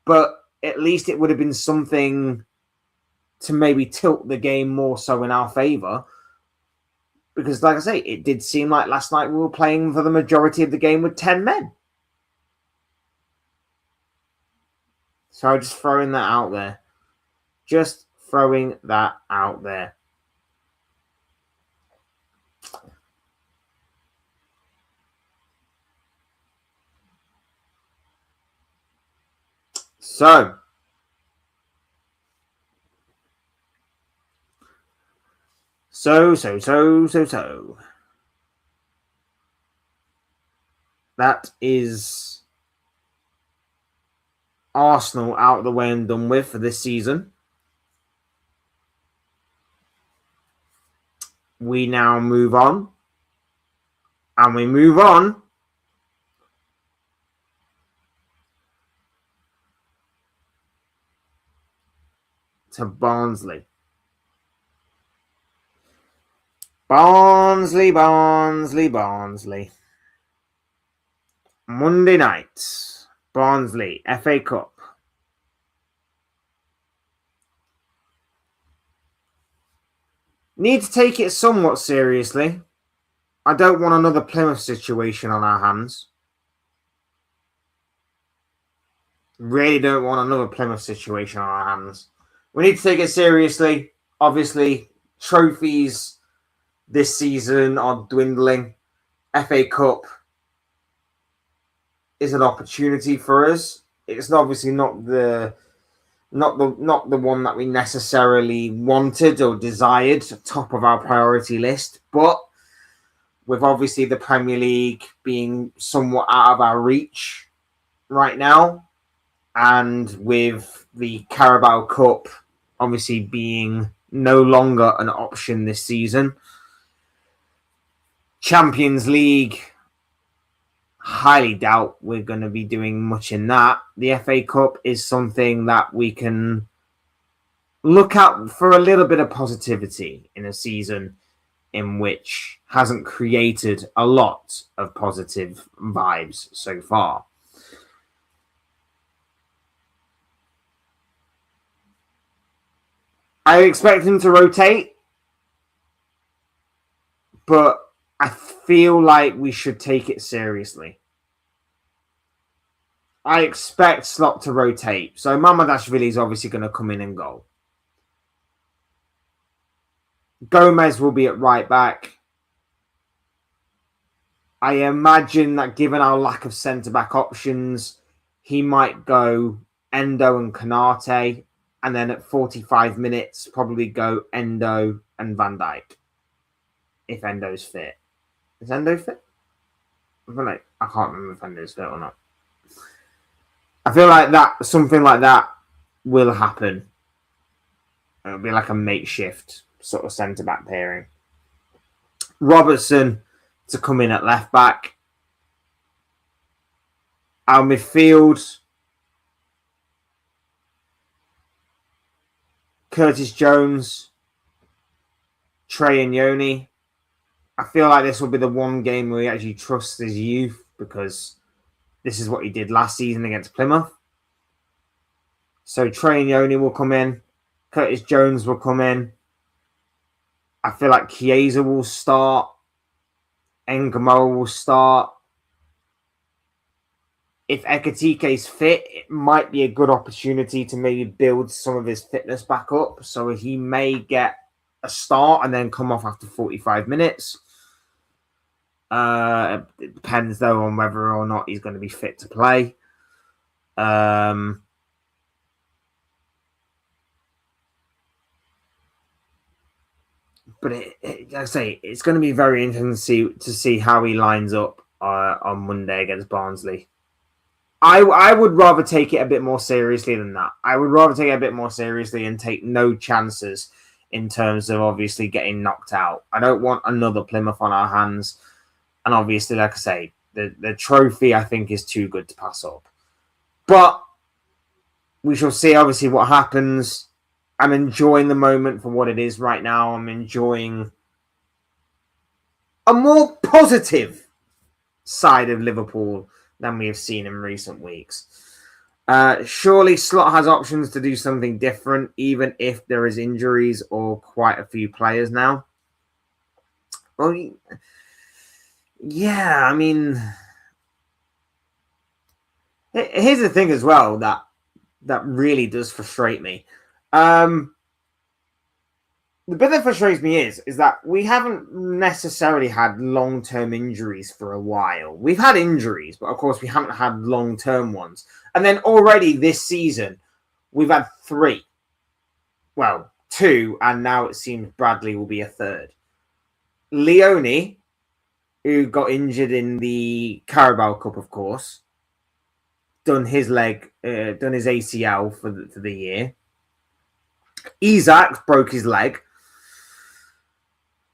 but at least it would have been something to maybe tilt the game more so in our favour. Because, like I say, it did seem like last night we were playing for the majority of the game with 10 men. So I'm just throwing that out there. Just throwing that out there. So that is Arsenal out of the way and done with for this season. We now move on. And we move on to Barnsley. Barnsley. Monday night, Barnsley, FA Cup. Need to take it somewhat seriously. I don't want another Plymouth situation on our hands. Really don't want another Plymouth situation on our hands. We need to take it seriously. Obviously, trophies this season are dwindling. FA Cup is an opportunity for us. It's obviously not the one that we necessarily wanted or desired, top of our priority list, but with obviously the Premier League being somewhat out of our reach right now, and with the Carabao Cup obviously being no longer an option this season, Champions League, highly doubt we're going to be doing much in that. The FA Cup is something that we can look at for a little bit of positivity in a season in which hasn't created a lot of positive vibes so far. I expect him to rotate, but I feel like we should take it seriously. I expect Slot to rotate. So Mamadashvili is obviously going to come in and goal. Gomez will be at right back. I imagine that given our lack of centre-back options, he might go Endo and Konate, and then at 45 minutes, probably go Endo and Van Dijk, if Endo's fit. Is Endo fit? I can't remember if Endo's fit or not. I feel like that something like that will happen. It'll be like a makeshift sort of centre-back pairing. Robertson to come in at left back. Our midfield, Curtis Jones, Trey and Yoni. I feel like this will be the one game where we actually trust his youth, because this is what he did last season against Plymouth. So Trey and Yoni will come in. Curtis Jones will come in. I feel like Chiesa will start. Engamara will start. if Ekatike's fit, it might be a good opportunity to maybe build some of his fitness back up. So he may get a start and then come off after 45 minutes. It depends, though, on whether or not he's going to be fit to play. But like I say, it's going to be very interesting to see how he lines up on Monday against Barnsley. I would rather take it a bit more seriously than that. I would rather take it a bit more seriously and take no chances in terms of obviously getting knocked out. I don't want another Plymouth on our hands. And obviously, like I say, the trophy, I think, is too good to pass up. But we shall see, obviously, what happens. I'm enjoying the moment for what it is right now. I'm enjoying a more positive side of Liverpool than we have seen in recent weeks. Surely Slot has options to do something different, even if there is injuries or quite a few players now. Well, yeah, I mean, here's the thing as well that really does frustrate me. The bit that frustrates me is that we haven't necessarily had long-term injuries for a while. We've had injuries, but of course we haven't had long-term ones. And then already this season, we've had 3. Well, 2, and now it seems Bradley will be a 3rd. Leone, who got injured in the Carabao Cup, of course, done his ACL for the year. Isak broke his leg.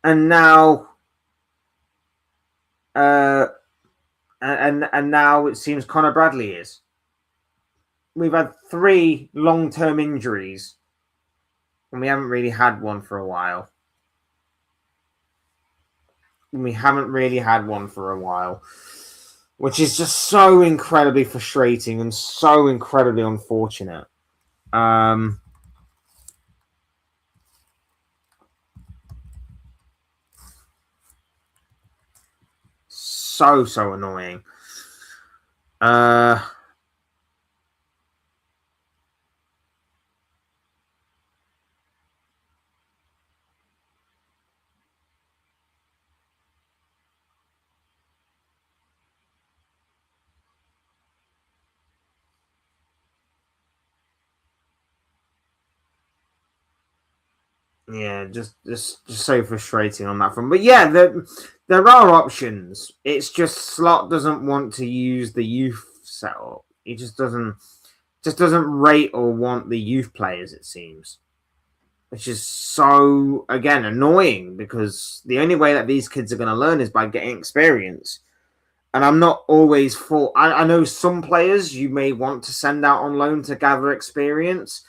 And now, and now it seems Connor Bradley is. We've had 3 long-term injuries, and we haven't really had one for a while. Which is just so incredibly frustrating and so incredibly unfortunate. So annoying. Yeah, just so frustrating on that front. But yeah, there are options. It's just Slot doesn't want to use the youth setup. He just doesn't rate or want the youth players, it seems. Which is so, again, annoying, because the only way that these kids are going to learn is by getting experience. And I'm not always for... I know some players you may want to send out on loan to gather experience,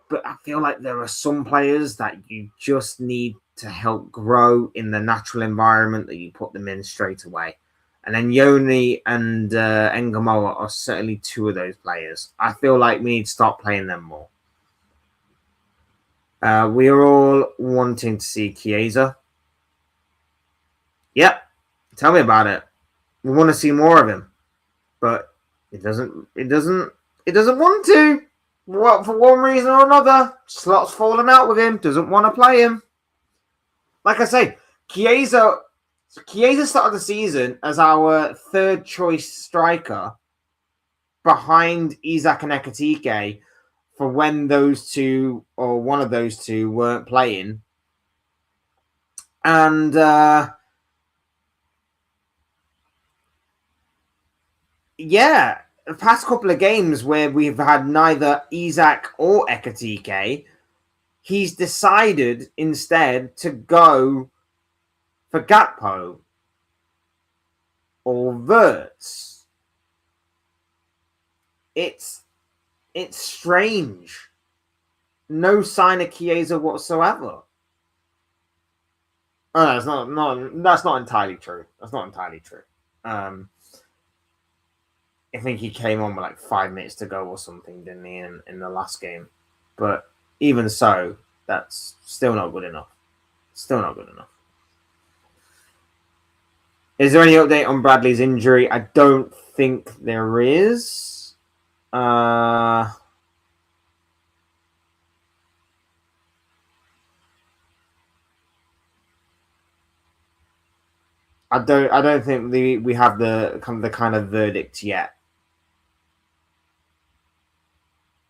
but I feel like there are some players that you just need to help grow in the natural environment that you put them in straight away. And then Yoni and Engamoa are certainly 2 of those players. I feel like we need to start playing them more. We are all wanting to see Chiesa. Yep, tell me about it. We want to see more of him, but it doesn't want to. What, for one reason or another, Slot's fallen out with him, doesn't want to play him. Like I say, Chiesa started the season as our 3rd choice striker behind Isak and Ekatike for when those 2 or one of those 2 weren't playing. And yeah, the past couple of games where we've had neither Isak or Ekatike, he's decided instead to go for Gakpo or Wirtz. It's strange. No sign of Chiesa whatsoever. Oh, that's not entirely true. I think he came on with like 5 minutes to go or something, didn't he, in the last game? But even so, that's still not good enough. Is there any update on Bradley's injury? I don't think there is. I don't think we have the kind of verdict yet.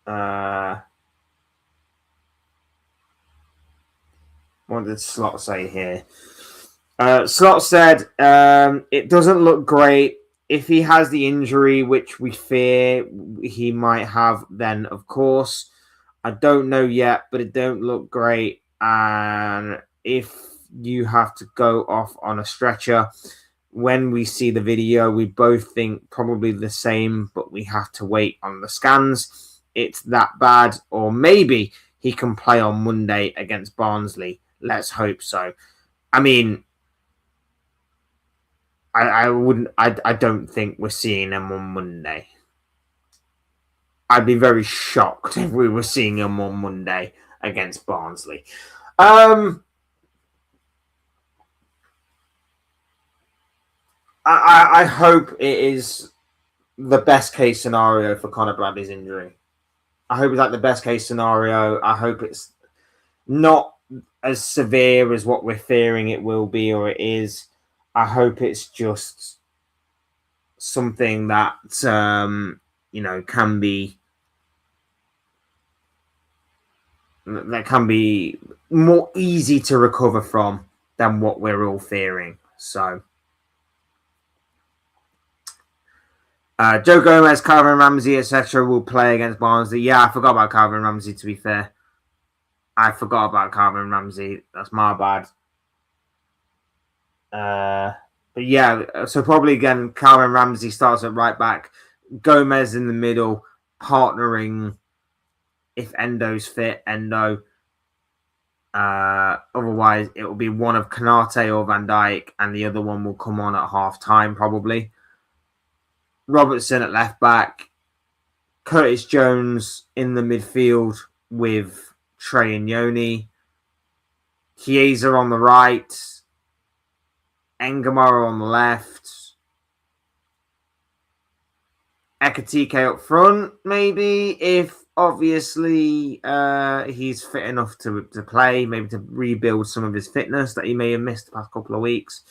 What did Slot say here? Slot said it doesn't look great. If he has the injury, which we fear he might have, then of course, I don't know yet, but it don't look great. And if you have to go off on a stretcher, when we see the video, we both think probably the same, but we have to wait on the scans. It's that bad, or maybe he can play on Monday against Barnsley. Let's hope so. I mean, I don't think we're seeing him on Monday. I'd be very shocked if we were seeing him on Monday against Barnsley. I hope it is the best case scenario for Conor Bradley's injury. I hope it's like the best case scenario. I hope it's not as severe as what we're fearing it will be or it is. I hope it's just something that can be more easy to recover from than what we're all fearing. So, Joe Gomez, Calvin Ramsey, etc. will play against Barnsley. Yeah, I forgot about Calvin Ramsey, to be fair. I forgot about Calvin Ramsey. That's my bad. But yeah, so probably again, Calvin Ramsey starts at right back, Gomez in the middle, partnering if Endo's fit, Endo. Otherwise, it will be one of Konate or Van Dijk, and the other one will come on at half time, probably. Robertson at left back, Curtis Jones in the midfield with Trey and Yoni, Chiesa on the right, Engamara on the left, Ekatike up front, maybe, if obviously he's fit enough to play, maybe to rebuild some of his fitness that he may have missed the past couple of weeks.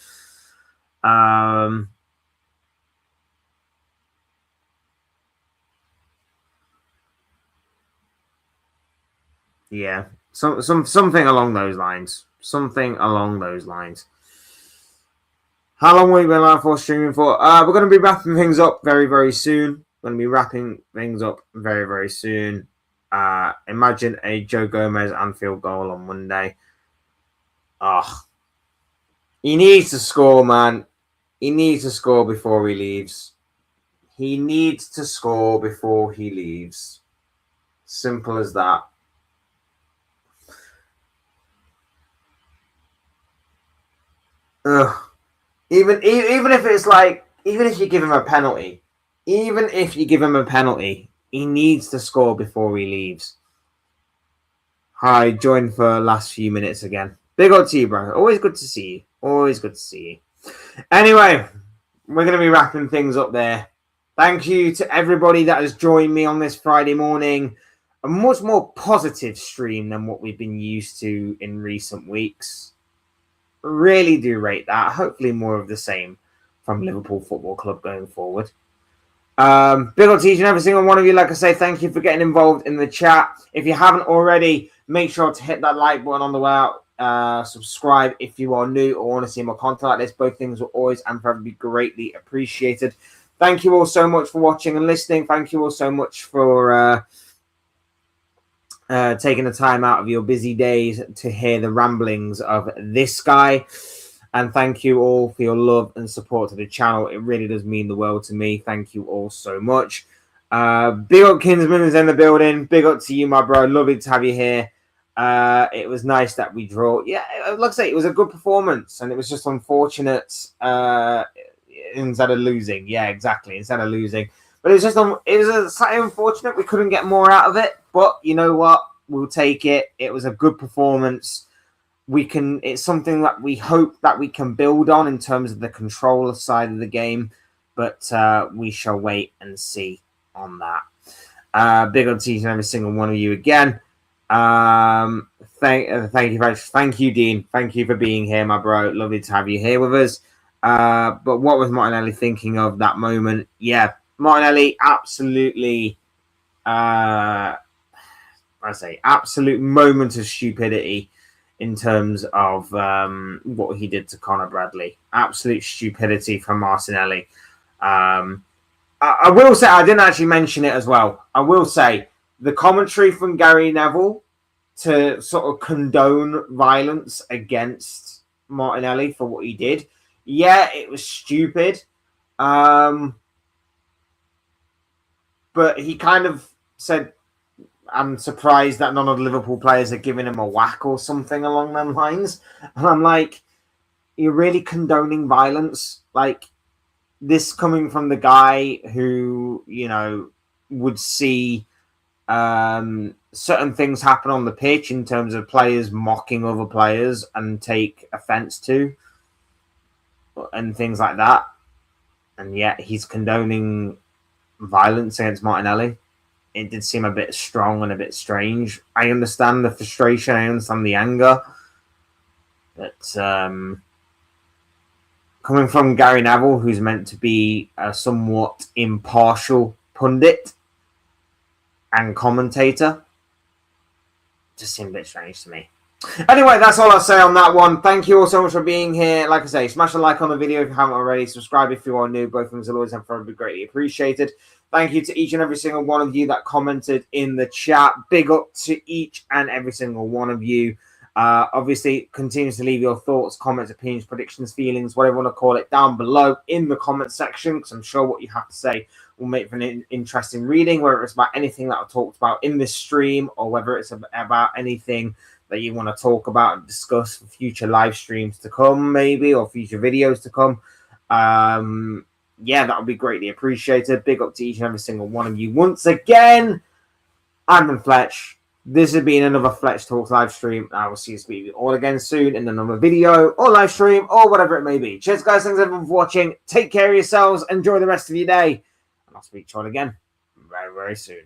Yeah, something along those lines. Something along those lines. How long will we be live for streaming for? We're going to be wrapping things up very, very soon. Imagine a Joe Gomez Anfield goal on Monday. He needs to score, man. He needs to score before he leaves. Simple as that. Ugh. Even if it's like, even if you give him a penalty, he needs to score before he leaves. Hi, join for last few minutes again. Big old to you, bro. Always good to see you. Anyway, we're going to be wrapping things up there. Thank you to everybody that has joined me on this Friday morning. A much more positive stream than what we've been used to in recent weeks. Really do rate that. Hopefully more of the same from Liverpool Football Club going forward. Big up to each and every single one of you. Like I say, thank you for getting involved in the chat. If you haven't already, make sure to hit that like button on the way out. Subscribe if you are new or want to see more content like this. Both things will always and forever be greatly appreciated. Thank you all so much for watching and listening. Thank you all so much for taking the time out of your busy days to hear the ramblings of this guy. And thank you all for your love and support to the channel. It really does mean the world to me. Thank you all so much. Big up Kinsman is in the building. Big up to you, my bro. Lovely to have you here. It was nice that we draw. Yeah, like I say, it was a good performance. And it was just unfortunate instead of losing. Yeah, exactly. Instead of losing. But it was slightly unfortunate. We couldn't get more out of it. But you know what? We'll take it. It was a good performance. it's something that we hope that we can build on in terms of the controller side of the game, but we shall wait and see on that. Big up to each and every single one of you again. Thank you, thank you, Dean. Thank you for being here, my bro. Lovely to have you here with us. But what was Martinelli thinking of that moment? Yeah, Martinelli absolutely, absolute moment of stupidity in terms of what he did to Conor Bradley. Absolute stupidity from Martinelli. I will say, I didn't actually mention it as well. I will say the commentary from Gary Neville to sort of condone violence against Martinelli for what he did. Yeah, it was stupid. But he kind of said, I'm surprised that none of the Liverpool players are giving him a whack or something along them lines. And I'm like, you're really condoning violence? Like, this coming from the guy who, you know, would see certain things happen on the pitch in terms of players mocking other players and take offense to and things like that. And yet he's condoning violence against Martinelli. It did seem a bit strong and a bit strange. I understand the frustration. I understand the anger. But coming from Gary Neville, who's meant to be a somewhat impartial pundit and commentator, just seemed a bit strange to me. Anyway, that's all I'll say on that one. Thank you all so much for being here. Like I say, smash a like on the video if you haven't already. Subscribe if you are new. Both things will always have forever be greatly appreciated. Thank you to each and every single one of you that commented in the chat. Big up to each and every single one of you. Obviously, continue to leave your thoughts, comments, opinions, predictions, feelings, whatever you want to call it, down below in the comment section, because I'm sure what you have to say will make for an interesting reading, whether it's about anything that I talked about in this stream or whether it's about anything that you want to talk about and discuss for future live streams to come, maybe, or future videos to come. Yeah, that would be greatly appreciated. Big up to each and every single one of you. Once again, I've been Fletch. This has been another Fletch Talks live stream. I will see you all again soon in another video or live stream or whatever it may be. Cheers, guys. Thanks, everyone, for watching. Take care of yourselves. Enjoy the rest of your day. And I'll speak to you all again very, very soon.